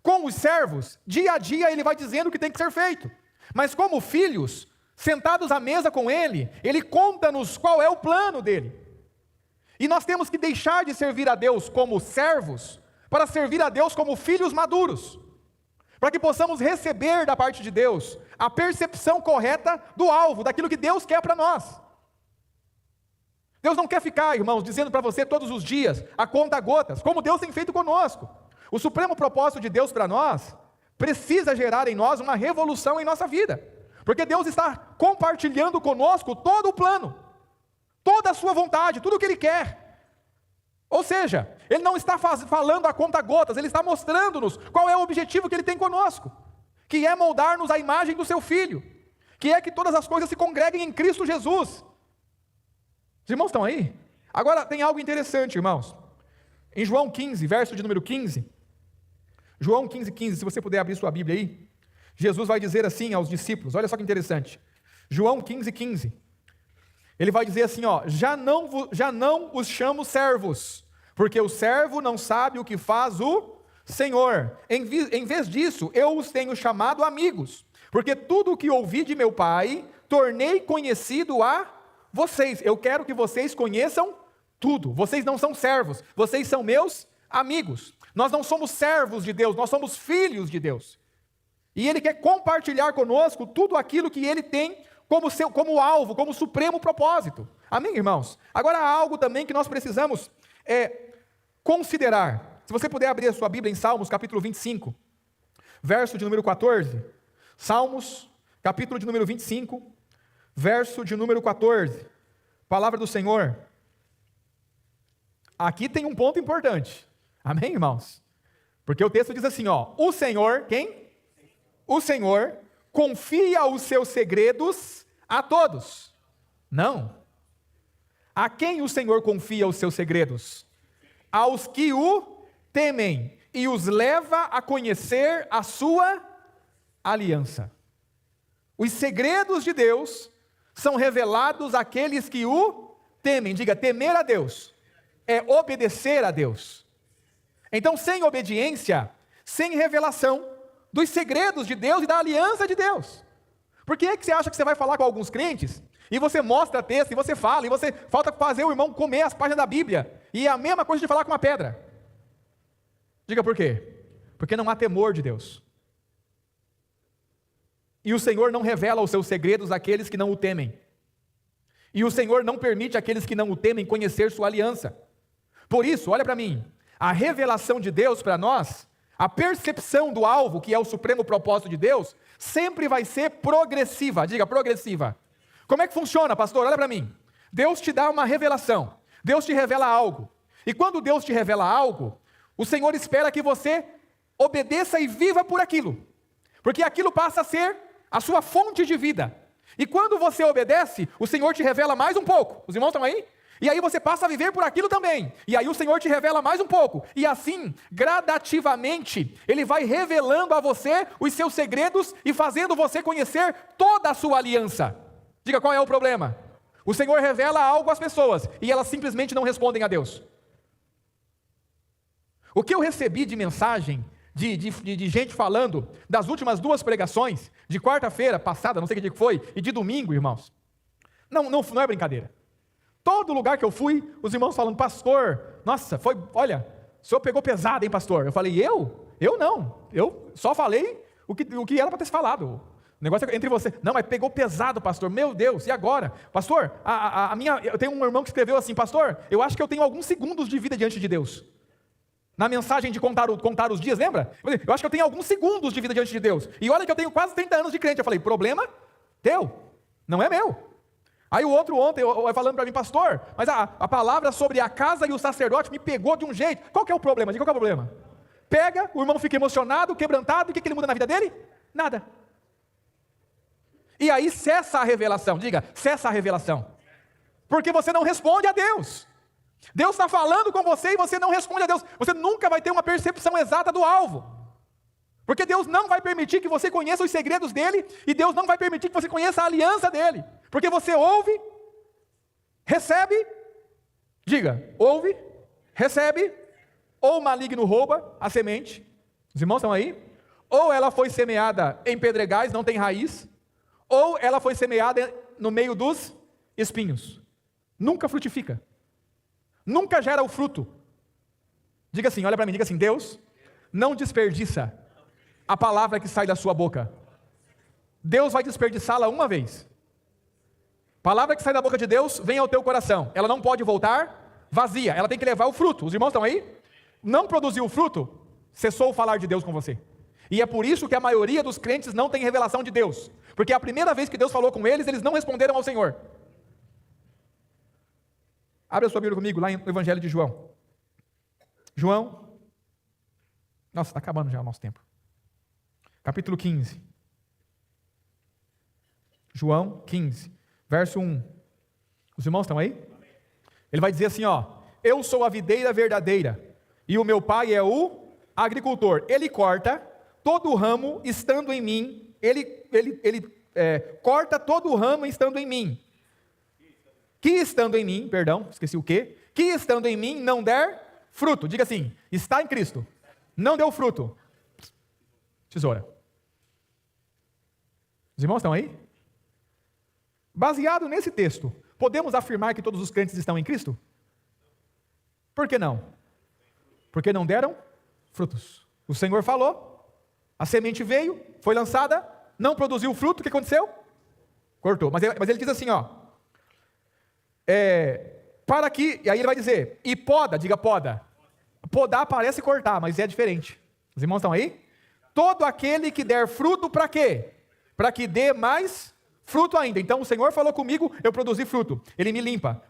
Com os servos, dia a dia ele vai dizendo o que tem que ser feito. Mas como filhos, sentados à mesa com ele conta-nos qual é o plano dele. E nós temos que deixar de servir a Deus como servos, para servir a Deus como filhos maduros. Para que possamos receber da parte de Deus a percepção correta do alvo, daquilo que Deus quer para nós. Deus não quer ficar, irmãos, dizendo para você todos os dias, a conta gotas, como Deus tem feito conosco. O supremo propósito de Deus para nós precisa gerar em nós uma revolução em nossa vida. Porque Deus está compartilhando conosco todo o plano, toda a sua vontade, tudo o que Ele quer. Ou seja, Ele não está falando a conta gotas, Ele está mostrando-nos qual é o objetivo que Ele tem conosco, que é moldar-nos à imagem do Seu Filho, que é que todas as coisas se congreguem em Cristo Jesus. Os irmãos estão aí? Agora tem algo interessante, irmãos. Em João 15, verso de número 15, João 15, 15, se você puder abrir sua Bíblia aí, Jesus vai dizer assim aos discípulos, olha só que interessante, João 15, 15, ele vai dizer assim, já não os chamo servos, porque o servo não sabe o que faz o Senhor, em vez disso, eu os tenho chamado amigos, porque tudo o que ouvi de meu Pai, tornei conhecido a vocês. Eu quero que vocês conheçam tudo. Vocês não são servos, vocês são meus amigos. Nós não somos servos de Deus, nós somos filhos de Deus. E Ele quer compartilhar conosco tudo aquilo que Ele tem como alvo, como supremo propósito. Amém, irmãos? Agora há algo também que nós precisamos considerar. Se você puder abrir a sua Bíblia em Salmos, capítulo 25, verso de número 14. Salmos, capítulo de número 25, verso de número 14. Palavra do Senhor. Aqui tem um ponto importante. Amém, irmãos? Porque o texto diz assim, o Senhor, quem? O Senhor confia os seus segredos a todos. Não. A quem o Senhor confia os seus segredos? Aos que o temem e os leva a conhecer a sua aliança. Os segredos de Deus são revelados àqueles que o temem. Diga, temer a Deus é obedecer a Deus. Então, sem obediência, sem revelação dos segredos de Deus e da aliança de Deus. Por que é que você acha que você vai falar com alguns crentes, e você mostra texto, e você fala, e você falta fazer o irmão comer as páginas da Bíblia, e é a mesma coisa de falar com uma pedra? Diga por quê? Porque não há temor de Deus. E o Senhor não revela os seus segredos àqueles que não o temem. E o Senhor não permite àqueles que não o temem conhecer sua aliança. Por isso, olha para mim, a revelação de Deus para nós, a percepção do alvo, que é o supremo propósito de Deus, sempre vai ser progressiva. Diga, progressiva. Como é que funciona, pastor? Olha para mim. Deus te dá uma revelação. Deus te revela algo. E quando Deus te revela algo, o Senhor espera que você obedeça e viva por aquilo. Porque aquilo passa a ser a sua fonte de vida. E quando você obedece, o Senhor te revela mais um pouco. Os irmãos estão aí? E aí você passa a viver por aquilo também. E aí o Senhor te revela mais um pouco. E assim, gradativamente, Ele vai revelando a você os seus segredos e fazendo você conhecer toda a sua aliança. Diga, qual é o problema? O Senhor revela algo às pessoas e elas simplesmente não respondem a Deus. O que eu recebi de mensagem de gente falando das últimas 2 pregações, de quarta-feira passada, não sei que dia que foi, e de domingo, irmãos, não é brincadeira. Todo lugar que eu fui, os irmãos falando, pastor, nossa, olha, o senhor pegou pesado, hein, pastor? Eu falei, eu? Eu não. Eu só falei o que era para ter se falado. O negócio é entre você. Não, mas pegou pesado, pastor. Meu Deus, e agora? Pastor, eu tenho um irmão que escreveu assim, pastor, eu acho que eu tenho alguns segundos de vida diante de Deus. Na mensagem de contar os dias, lembra? Eu acho que eu tenho alguns segundos de vida diante de Deus. E olha que eu tenho quase 30 anos de crente. Eu falei, problema teu, não é meu. Aí o outro ontem, falando para mim, pastor, mas a palavra sobre a casa e o sacerdote me pegou de um jeito. Qual que é o problema? Diga, qual que é o problema? Pega, o irmão fica emocionado, quebrantado, e o que ele muda na vida dele? Nada. E aí cessa a revelação, diga, cessa a revelação. Porque você não responde a Deus. Deus está falando com você e você não responde a Deus. Você nunca vai ter uma percepção exata do alvo. Porque Deus não vai permitir que você conheça os segredos dele, e Deus não vai permitir que você conheça a aliança dele. Porque você ouve, recebe, diga, ouve, recebe, ou o maligno rouba a semente. Os irmãos estão aí? Ou ela foi semeada em pedregais, não tem raiz, ou ela foi semeada no meio dos espinhos. Nunca frutifica. Nunca gera o fruto. Diga assim, olha para mim, diga assim, Deus não desperdiça a palavra que sai da sua boca. Deus vai desperdiçá-la uma vez. Palavra que sai da boca de Deus vem ao teu coração. Ela não pode voltar vazia, ela tem que levar o fruto. Os irmãos estão aí? Não produziu o fruto, cessou o falar de Deus com você. E é por isso que a maioria dos crentes não tem revelação de Deus. Porque a primeira vez que Deus falou com eles, eles não responderam ao Senhor. Abre a sua Bíblia comigo, lá no Evangelho de João. João. Nossa, está acabando já o nosso tempo. Capítulo 15. João 15, verso 1. Os irmãos estão aí? Ele vai dizer assim, ó: eu sou a videira verdadeira, e o meu pai é o agricultor. Ele corta todo o ramo estando em mim. Ele corta todo o ramo estando em mim. Que estando em mim, perdão, esqueci o quê? Que estando em mim não der fruto. Diga assim, está em Cristo, não deu fruto. Tesoura. Os irmãos estão aí? Baseado nesse texto, podemos afirmar que todos os crentes estão em Cristo? Por que não? Porque não deram frutos. O Senhor falou, a semente veio, foi lançada, não produziu fruto, o que aconteceu? Cortou. Mas ele diz assim, ó, para que, e aí ele vai dizer, e poda, diga poda. Podar parece cortar, mas é diferente. Os irmãos estão aí? Todo aquele que der fruto, para quê? Para que dê mais fruto ainda. Então o Senhor falou comigo, eu produzi fruto. Ele me limpa.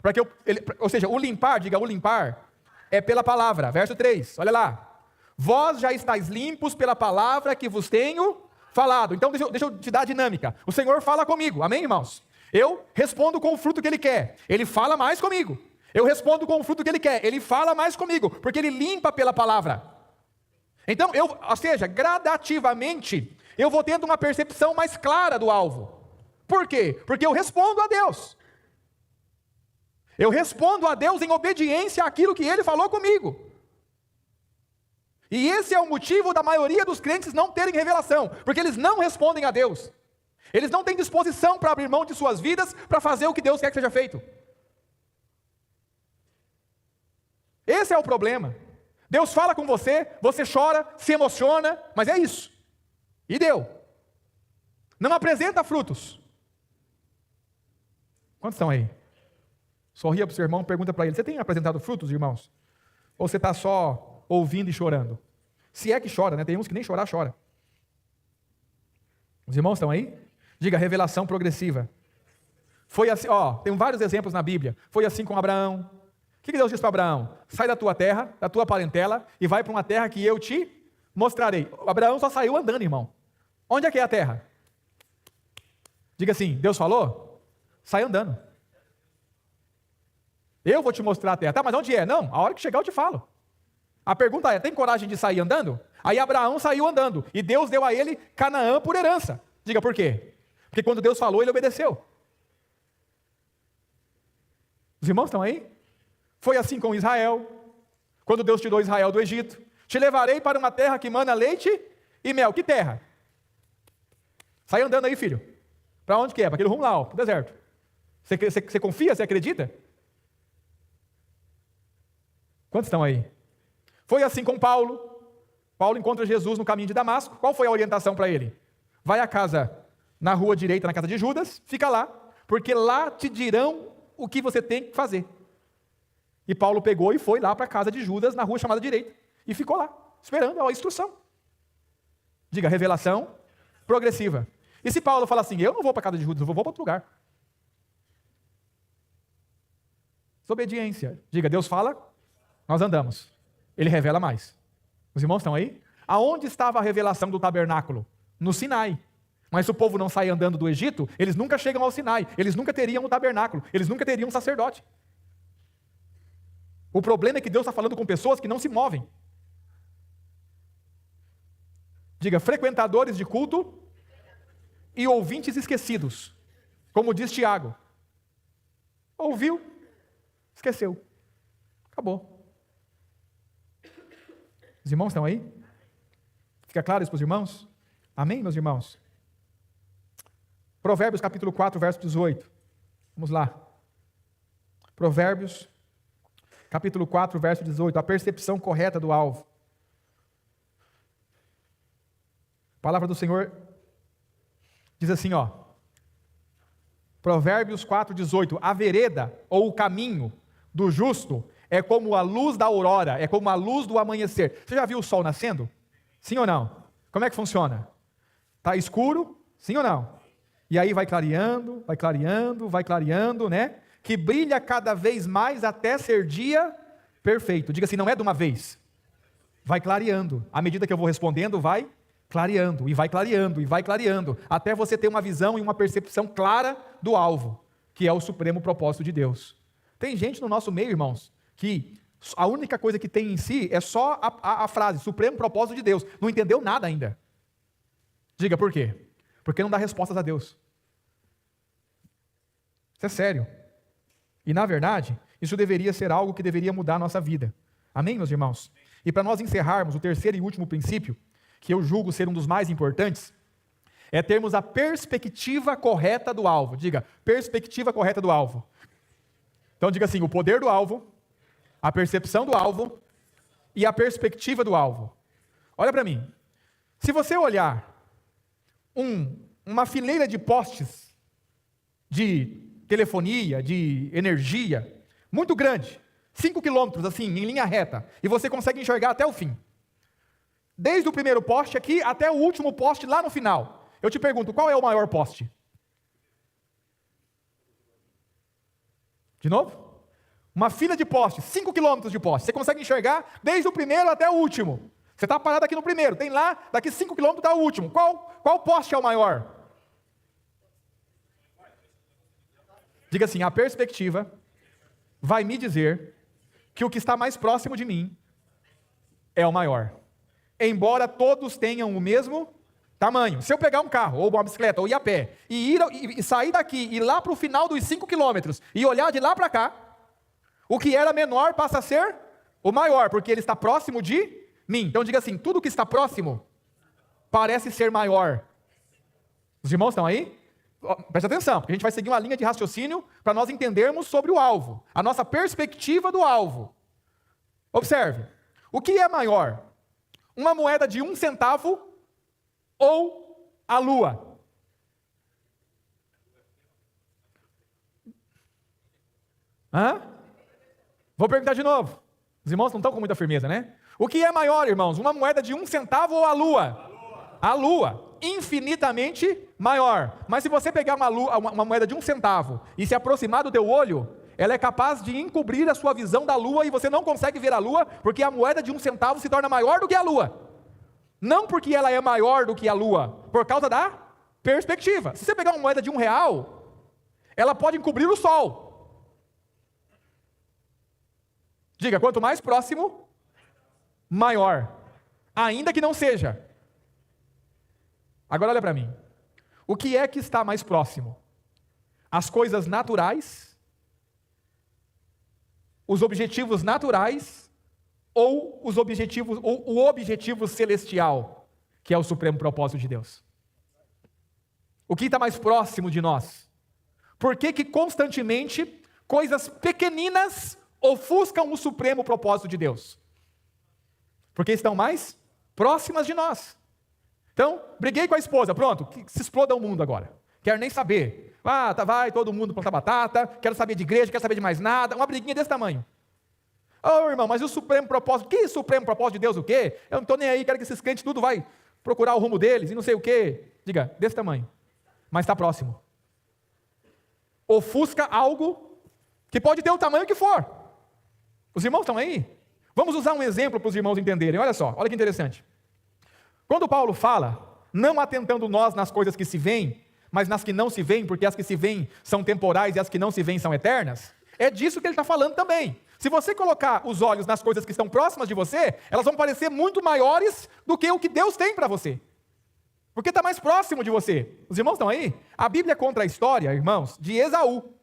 Ou seja, o limpar, diga, o limpar é pela palavra. Verso 3, olha lá. Vós já estáis limpos pela palavra que vos tenho falado. Então deixa eu te dar a dinâmica. O Senhor fala comigo, amém, irmãos? Eu respondo com o fruto que Ele quer. Ele fala mais comigo. Eu respondo com o fruto que Ele quer. Ele fala mais comigo, porque Ele limpa pela palavra. Então, ou seja, gradativamente, eu vou tendo uma percepção mais clara do alvo. Por quê? Porque eu respondo a Deus. Eu respondo a Deus em obediência àquilo que Ele falou comigo. E esse é o motivo da maioria dos crentes não terem revelação, porque eles não respondem a Deus. Eles não têm disposição para abrir mão de suas vidas para fazer o que Deus quer que seja feito. Esse é o problema. Deus fala com você, você chora, se emociona, mas é isso. E deu. Não apresenta frutos. Quantos estão aí? Sorria para o seu irmão, pergunta para ele, você tem apresentado frutos, irmãos? Ou você está só ouvindo e chorando? Se é que chora, né? Tem uns que nem chorar, chora. Os irmãos estão aí? Diga, revelação progressiva. Foi assim, tem vários exemplos na Bíblia. Foi assim com Abraão. O que Deus disse para Abraão? Sai da tua terra, da tua parentela, e vai para uma terra que eu te mostrarei. Abraão só saiu andando, irmão. Onde é que é a terra? Diga assim, Deus falou? Sai andando. Eu vou te mostrar a terra. Tá, mas onde é? Não, a hora que chegar eu te falo. A pergunta é, tem coragem de sair andando? Aí Abraão saiu andando, e Deus deu a ele Canaã por herança. Diga por quê? Porque quando Deus falou, ele obedeceu. Os irmãos estão aí? Foi assim com Israel, quando Deus tirou Israel do Egito. Te levarei para uma terra que mana leite e mel. Que terra? Sai andando aí, filho. Para onde que é? Para aquele rumo lá, para o deserto. Você confia? Você acredita? Quantos estão aí? Foi assim com Paulo. Paulo encontra Jesus no caminho de Damasco. Qual foi a orientação para ele? Vai à casa, na rua direita, na casa de Judas, fica lá, porque lá te dirão o que você tem que fazer. E Paulo pegou e foi lá para a casa de Judas, na rua chamada direita, e ficou lá, esperando a instrução. Diga, revelação progressiva. E se Paulo fala assim, eu não vou para a casa de Judas, eu vou para outro lugar. Desobediência. Diga, Deus fala, nós andamos. Ele revela mais. Os irmãos estão aí? Aonde estava a revelação do tabernáculo? No Sinai. Mas se o povo não sai andando do Egito, eles nunca chegam ao Sinai, eles nunca teriam o tabernáculo, eles nunca teriam um sacerdote. O problema é que Deus está falando com pessoas que não se movem. Diga, frequentadores de culto e ouvintes esquecidos. Como diz Tiago. Ouviu, esqueceu. Acabou. Os irmãos estão aí? Fica claro isso para os irmãos? Amém, meus irmãos? Provérbios capítulo 4, verso 18. Vamos lá. Provérbios capítulo 4, verso 18. A percepção correta do alvo. A palavra do Senhor diz assim, ó. Provérbios 4, 18. A vereda ou o caminho do justo é como a luz da aurora, é como a luz do amanhecer. Você já viu o sol nascendo? Sim ou não? Como é que funciona? Está escuro? Sim ou não? E aí vai clareando, vai clareando, vai clareando, né? Que brilha cada vez mais até ser dia perfeito. Diga assim, não é de uma vez. Vai clareando. À medida que eu vou respondendo, vai clareando, e vai clareando, e vai clareando, até você ter uma visão e uma percepção clara do alvo, que é o supremo propósito de Deus. Tem gente no nosso meio, irmãos, que a única coisa que tem em si é só a frase, supremo propósito de Deus. Não entendeu nada ainda. Diga, por quê? Porque não dá respostas a Deus. Isso é sério. E, na verdade, isso deveria ser algo que deveria mudar a nossa vida. Amém, meus irmãos? E para nós encerrarmos, o terceiro e último princípio, que eu julgo ser um dos mais importantes, é termos a perspectiva correta do alvo. Diga, perspectiva correta do alvo. Então, diga assim, o poder do alvo, a percepção do alvo e a perspectiva do alvo. Olha para mim. Se você olhar uma fileira de postes de telefonia, de energia, muito grande, 5 quilômetros, assim, em linha reta, e você consegue enxergar até o fim. Desde o primeiro poste aqui até o último poste lá no final. Eu te pergunto, qual é o maior poste? De novo? Uma fila de postes, 5 quilômetros de poste. Você consegue enxergar desde o primeiro até o último. Você está parado aqui no primeiro, tem lá, daqui 5 quilômetros está o último. Qual poste é o maior? Diga assim, a perspectiva vai me dizer que o que está mais próximo de mim é o maior. Embora todos tenham o mesmo tamanho. Se eu pegar um carro, ou uma bicicleta, ou ir a pé, e sair daqui, e ir lá para o final dos 5 quilômetros, e olhar de lá para cá, o que era menor passa a ser o maior, porque ele está próximo de mim. Então diga assim, tudo que está próximo parece ser maior. Os irmãos estão aí? Preste atenção, porque a gente vai seguir uma linha de raciocínio para nós entendermos sobre o alvo, a nossa perspectiva do alvo. Observe, o que é maior? Uma moeda de 1 centavo ou a lua? Vou perguntar de novo. Os irmãos não estão com muita firmeza, né? O que é maior, irmãos? Uma moeda de 1 centavo ou a lua? A lua. Infinitamente maior. Mas se você pegar uma moeda de 1 centavo e se aproximar do teu olho, ela é capaz de encobrir a sua visão da lua e você não consegue ver a lua, porque a moeda de 1 centavo se torna maior do que a lua. Não porque ela é maior do que a lua, por causa da perspectiva. Se você pegar uma moeda de R$1, ela pode encobrir o sol. Diga, quanto mais próximo, maior. Ainda que não seja. Agora olha para mim. O que é que está mais próximo? As coisas naturais, os objetivos naturais, ou o objetivo celestial, que é o supremo propósito de Deus? O que está mais próximo de nós? Por que constantemente coisas pequeninas ofuscam o supremo propósito de Deus, porque estão mais próximas de nós. Então, briguei com a esposa, pronto, que se exploda o mundo agora. Quero nem saber. Vai todo mundo plantar batata, quero saber de igreja, quero saber de mais nada. Uma briguinha desse tamanho. Irmão, mas e o supremo propósito? Que supremo propósito de Deus o quê? Eu não estou nem aí, quero que esses crentes tudo vai procurar o rumo deles e não sei o quê. Diga, desse tamanho. Mas está próximo. Ofusca algo que pode ter o tamanho que for. Os irmãos estão aí? Vamos usar um exemplo para os irmãos entenderem. Olha só, olha que interessante. Quando Paulo fala, não atentando nós nas coisas que se veem, mas nas que não se veem, porque as que se veem são temporais e as que não se veem são eternas, é disso que ele está falando também. Se você colocar os olhos nas coisas que estão próximas de você, elas vão parecer muito maiores do que o que Deus tem para você. Porque está mais próximo de você. Os irmãos estão aí? A Bíblia conta a história, irmãos, de Esaú.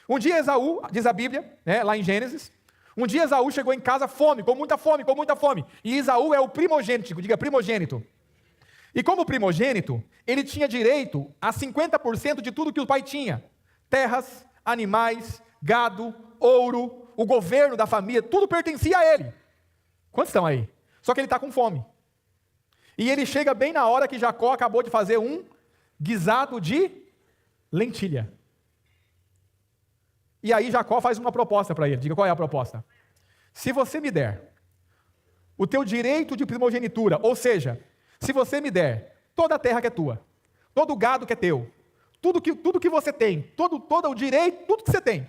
Um dia Esaú, diz a Bíblia, lá em Gênesis, um dia Esaú chegou em casa com muita fome. E Esaú é o primogênito, diga primogênito. E como primogênito, ele tinha direito a 50% de tudo que o pai tinha. Terras, animais, gado, ouro, o governo da família, tudo pertencia a ele. Quantos estão aí? Só que ele está com fome. E ele chega bem na hora que Jacó acabou de fazer um guisado de lentilha. E aí Jacó faz uma proposta para ele. Diga, qual é a proposta? Se você me der o teu direito de primogenitura, ou seja, se você me der toda a terra que é tua, todo o gado que é teu, tudo que você tem, todo o direito, tudo que você tem,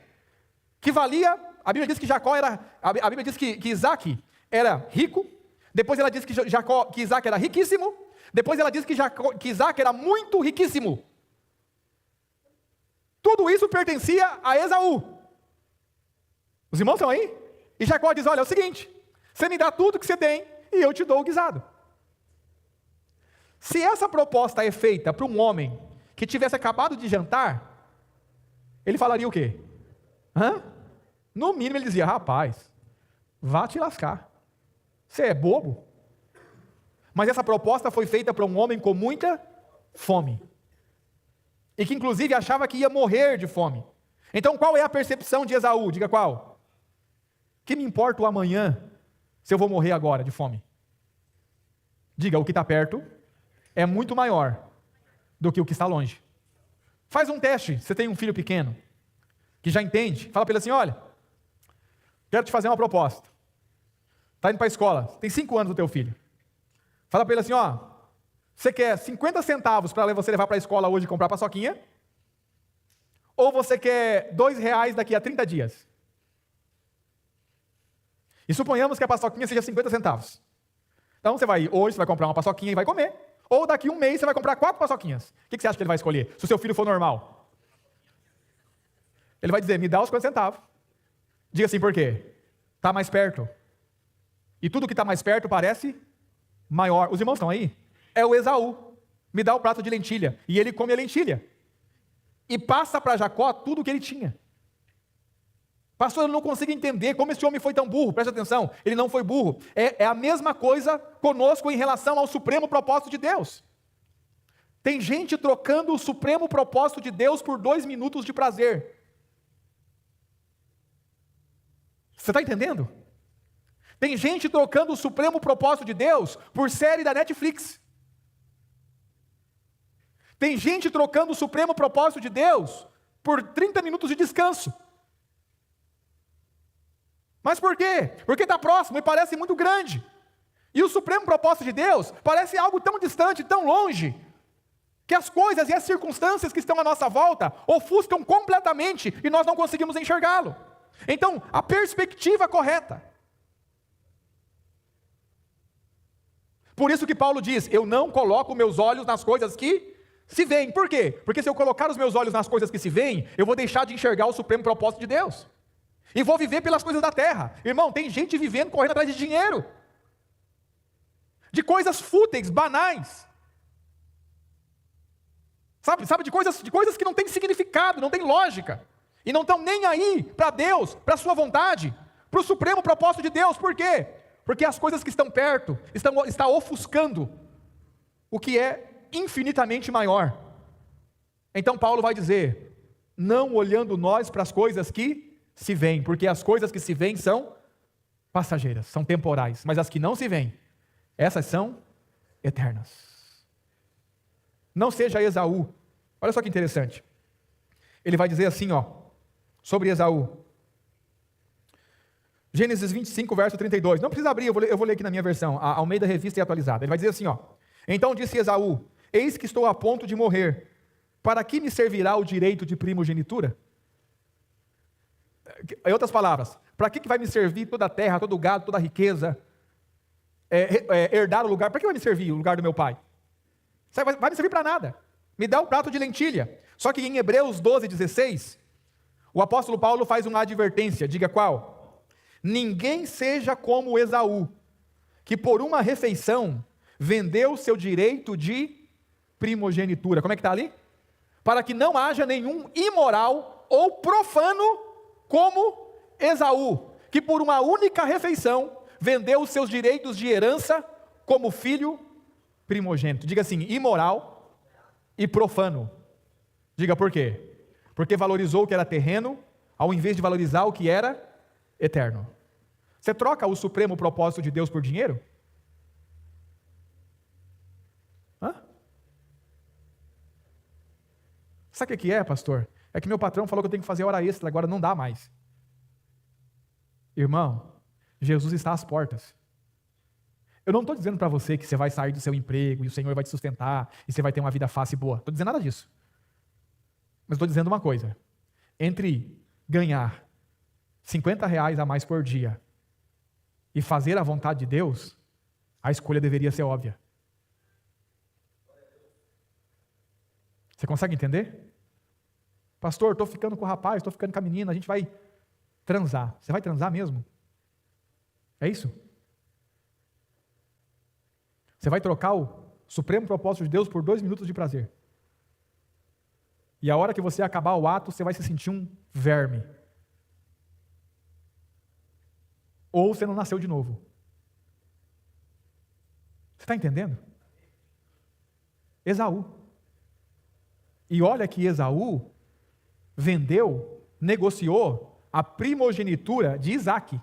que valia, a Bíblia diz que a Bíblia diz que Isaac era rico, depois ela diz que Isaac era riquíssimo, depois ela diz que Isaac era muito riquíssimo. Tudo isso pertencia a Esaú. Os irmãos estão aí? E Jacó diz, olha, é o seguinte, você me dá tudo que você tem e eu te dou o guisado. Se essa proposta é feita para um homem que tivesse acabado de jantar, ele falaria o quê? No mínimo ele dizia, rapaz, vá te lascar. Você é bobo? Mas essa proposta foi feita para um homem com muita fome. E que inclusive achava que ia morrer de fome. Então qual é a percepção de Esaú? Diga qual? Que me importa o amanhã se eu vou morrer agora de fome? Diga, o que está perto é muito maior do que o que está longe. Faz um teste, você tem um filho pequeno, que já entende, fala para ele assim, olha, quero te fazer uma proposta. Está indo para a escola, tem 5 anos o teu filho. Fala para ele assim, você quer 50 centavos para você levar para a escola hoje e comprar paçoquinha? Ou você quer R$2 daqui a 30 dias? E suponhamos que a paçoquinha seja 50 centavos. Então hoje você vai comprar uma paçoquinha e vai comer. Ou daqui a um mês você vai comprar 4 paçoquinhas. O que você acha que ele vai escolher? Se o seu filho for normal. Ele vai dizer, me dá os 50 centavos. Diga assim, por quê? Está mais perto. E tudo que está mais perto parece maior. Os irmãos estão aí? É o Esaú. Me dá o prato de lentilha. E ele come a lentilha. E passa para Jacó tudo o que ele tinha. Pastor, eu não consigo entender como esse homem foi tão burro. Preste atenção, ele não foi burro. É a mesma coisa conosco em relação ao supremo propósito de Deus. Tem gente trocando o supremo propósito de Deus por 2 minutos de prazer. Você está entendendo? Tem gente trocando o supremo propósito de Deus por série da Netflix. Tem gente trocando o supremo propósito de Deus por 30 minutos de descanso. Mas por quê? Porque está próximo e parece muito grande. E o supremo propósito de Deus parece algo tão distante, tão longe, que as coisas e as circunstâncias que estão à nossa volta ofuscam completamente e nós não conseguimos enxergá-lo. Então, a perspectiva correta. Por isso que Paulo diz, eu não coloco meus olhos nas coisas que se veem. Por quê? Porque se eu colocar os meus olhos nas coisas que se veem, eu vou deixar de enxergar o supremo propósito de Deus. E vou viver pelas coisas da terra. Irmão, tem gente vivendo, correndo atrás de dinheiro. De coisas fúteis, banais. Sabe, de coisas que não têm significado, não têm lógica. E não estão nem aí para Deus, para a sua vontade, para o supremo propósito de Deus. Por quê? Porque as coisas que estão perto está ofuscando o que é infinitamente maior. Então Paulo vai dizer, não olhando nós para as coisas que se veem, porque as coisas que se veem são passageiras, são temporais, mas as que não se veem, essas são eternas. Não seja Esaú. Olha só que interessante. Ele vai dizer assim, sobre Esaú. Gênesis 25, verso 32. Não precisa abrir, eu vou ler aqui na minha versão, a Almeida Revista e Atualizada. Ele vai dizer assim, então disse Esaú: eis que estou a ponto de morrer, para que me servirá o direito de primogenitura? Em outras palavras, para que vai me servir toda a terra, todo o gado, toda a riqueza, herdar o lugar? Para que vai me servir o lugar do meu pai? Vai me servir para nada. Me dá um prato de lentilha. Só que em Hebreus 12, 16, o apóstolo Paulo faz uma advertência, diga qual? Ninguém seja como Esaú, que por uma refeição vendeu seu direito de primogenitura. Como é que está ali? Para que não haja nenhum imoral ou profano como Esaú, que por uma única refeição vendeu os seus direitos de herança como filho primogênito. Diga assim, imoral e profano. Diga por quê? Porque valorizou o que era terreno, ao invés de valorizar o que era eterno. Você troca o supremo propósito de Deus por dinheiro? Sabe o que é, pastor? É que meu patrão falou que eu tenho que fazer hora extra, agora não dá mais. Irmão, Jesus está às portas. Eu não estou dizendo para você que você vai sair do seu emprego e o Senhor vai te sustentar e você vai ter uma vida fácil e boa. Não estou dizendo nada disso. Mas estou dizendo uma coisa. Entre ganhar R$50 a mais por dia e fazer a vontade de Deus, a escolha deveria ser óbvia. Você consegue entender? Pastor, estou ficando com o rapaz, estou ficando com a menina, a gente vai transar. Você vai transar mesmo? É isso? Você vai trocar o supremo propósito de Deus por 2 minutos de prazer. E a hora que você acabar o ato, você vai se sentir um verme. Ou você não nasceu de novo. Você está entendendo? Esaú. E olha que Esaú negociou a primogenitura de Isaac.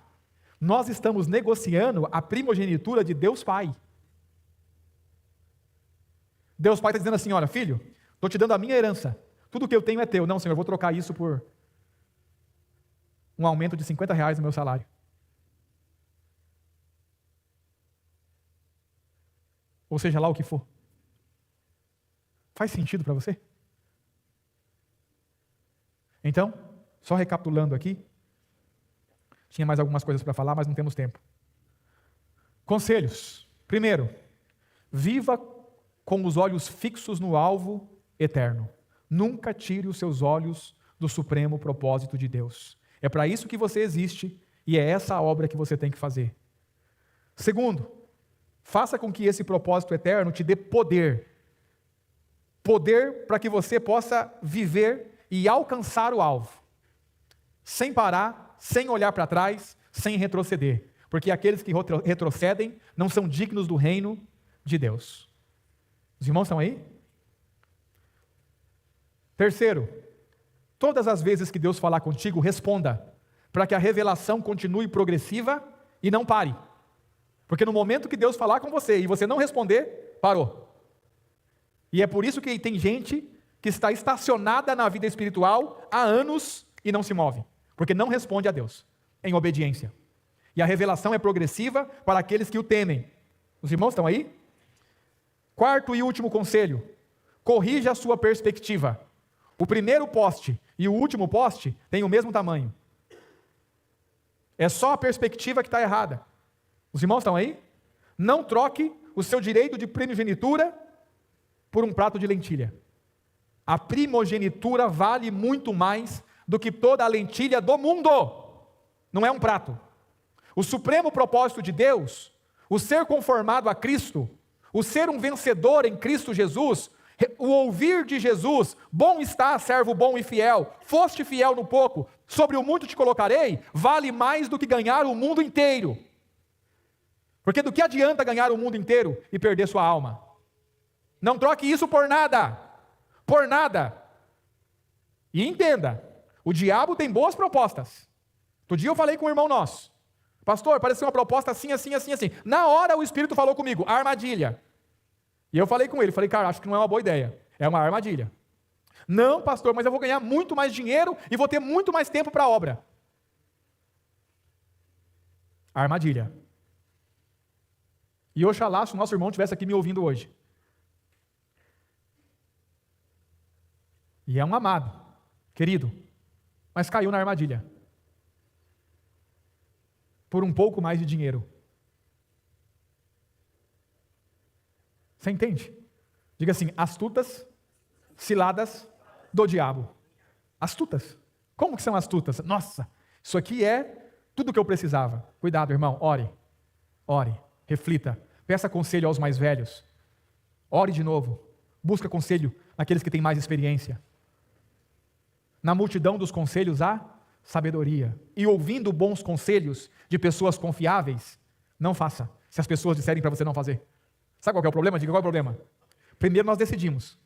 Nós estamos negociando a primogenitura de Deus Pai. Deus Pai está dizendo assim, olha, filho, estou te dando a minha herança. Tudo que eu tenho é teu. Não, Senhor, eu vou trocar isso por um aumento de R$50 no meu salário. Ou seja lá o que for. Faz sentido para você? Então, só recapitulando aqui, tinha mais algumas coisas para falar, mas não temos tempo. Conselhos. Primeiro, viva com os olhos fixos no alvo eterno. Nunca tire os seus olhos do supremo propósito de Deus. É para isso que você existe e é essa a obra que você tem que fazer. Segundo, faça com que esse propósito eterno te dê poder. Poder para que você possa viver e alcançar o alvo, sem parar, sem olhar para trás, sem retroceder, porque aqueles que retrocedem não são dignos do reino de Deus. Os irmãos estão aí? Terceiro, todas as vezes que Deus falar contigo, responda, para que a revelação continue progressiva e não pare, porque no momento que Deus falar com você e você não responder, parou. E é por isso que tem gente que está estacionada na vida espiritual há anos e não se move, porque não responde a Deus, em obediência. E a revelação é progressiva para aqueles que o temem. Os irmãos estão aí? Quarto e último conselho, corrija a sua perspectiva. O primeiro poste e o último poste têm o mesmo tamanho. É só a perspectiva que está errada. Os irmãos estão aí? Não troque o seu direito de primogenitura por um prato de lentilha. A primogenitura vale muito mais do que toda a lentilha do mundo. Não é um prato. O supremo propósito de Deus, o ser conformado a Cristo, o ser um vencedor em Cristo Jesus, o ouvir de Jesus, bom está, servo bom e fiel, foste fiel no pouco, sobre o muito te colocarei, vale mais do que ganhar o mundo inteiro. Porque do que adianta ganhar o mundo inteiro e perder sua alma? Não troque isso por nada. Por nada. E entenda, o diabo tem boas propostas. Outro dia eu falei com um irmão nosso. Pastor, apareceu uma proposta assim, assim, assim, assim. Na hora o Espírito falou comigo, armadilha. E eu falei com ele, cara, acho que não é uma boa ideia. É uma armadilha. Não, pastor, mas eu vou ganhar muito mais dinheiro e vou ter muito mais tempo para a obra. Armadilha. E oxalá se o nosso irmão estivesse aqui me ouvindo hoje. E é um amado, querido, mas caiu na armadilha. Por um pouco mais de dinheiro. Você entende? Diga assim, astutas, ciladas do diabo. Astutas. Como que são astutas? Nossa, isso aqui é tudo que eu precisava. Cuidado, irmão, ore, reflita, peça conselho aos mais velhos. Ore de novo, busca conselho naqueles que têm mais experiência. Na multidão dos conselhos há sabedoria. E ouvindo bons conselhos de pessoas confiáveis, não faça, se as pessoas disserem para você não fazer. Sabe qual que é o problema? Diga qual é o problema. Primeiro nós decidimos,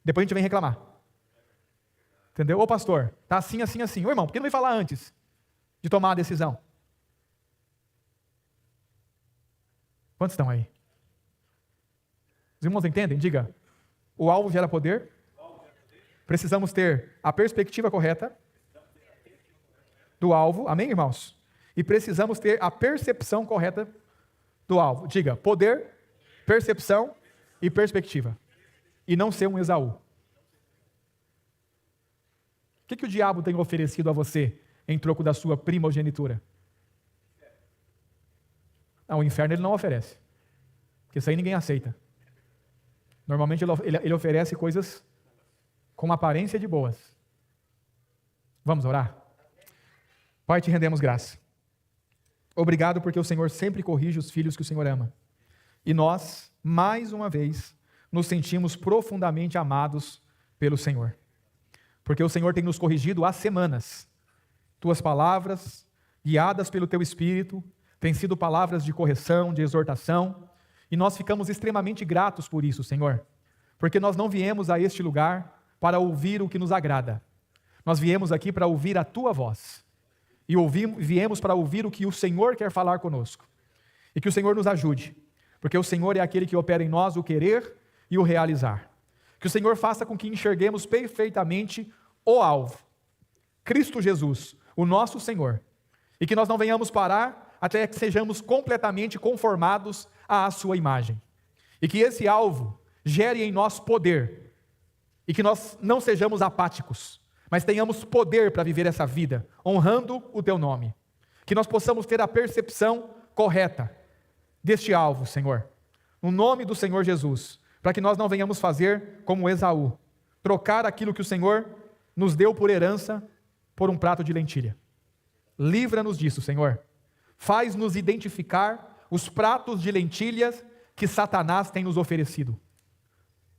depois a gente vem reclamar. Entendeu? Ô pastor, tá assim, assim, assim. Ô irmão, por que não me falar antes de tomar a decisão? Quantos estão aí? Os irmãos entendem? Diga, o alvo gera poder. Precisamos ter a perspectiva correta do alvo. Amém, irmãos? E precisamos ter a percepção correta do alvo. Diga, poder, percepção e perspectiva. E não ser um Esaú. O que o diabo tem oferecido a você em troco da sua primogenitura? Não, o inferno ele não oferece. Porque isso aí ninguém aceita. Normalmente ele oferece coisas com aparência de boas. Vamos orar? Pai, te rendemos graça. Obrigado porque o Senhor sempre corrige os filhos que o Senhor ama. E nós, mais uma vez, nos sentimos profundamente amados pelo Senhor. Porque o Senhor tem nos corrigido há semanas. Tuas palavras, guiadas pelo Teu Espírito, têm sido palavras de correção, de exortação, e nós ficamos extremamente gratos por isso, Senhor. Porque nós não viemos a este lugar para ouvir o que nos agrada. Nós viemos aqui para ouvir a Tua voz. E viemos para ouvir o que o Senhor quer falar conosco. E que o Senhor nos ajude, porque o Senhor é aquele que opera em nós o querer e o realizar. Que o Senhor faça com que enxerguemos perfeitamente o alvo, Cristo Jesus, o nosso Senhor. E que nós não venhamos parar até que sejamos completamente conformados à sua imagem. E que esse alvo gere em nós poder. E que nós não sejamos apáticos, mas tenhamos poder para viver essa vida, honrando o Teu nome. Que nós possamos ter a percepção correta deste alvo, Senhor. No nome do Senhor Jesus, para que nós não venhamos fazer como Esaú, trocar aquilo que o Senhor nos deu por herança por um prato de lentilha. Livra-nos disso, Senhor. Faz-nos identificar os pratos de lentilhas que Satanás tem nos oferecido.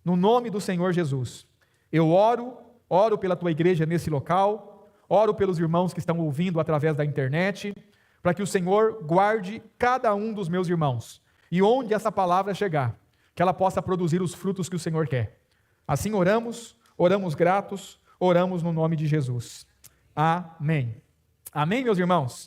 No nome do Senhor Jesus, eu oro pela Tua igreja nesse local, oro pelos irmãos que estão ouvindo através da internet, para que o Senhor guarde cada um dos meus irmãos, e onde essa palavra chegar, que ela possa produzir os frutos que o Senhor quer. Assim oramos gratos, oramos no nome de Jesus. Amém. Amém, meus irmãos?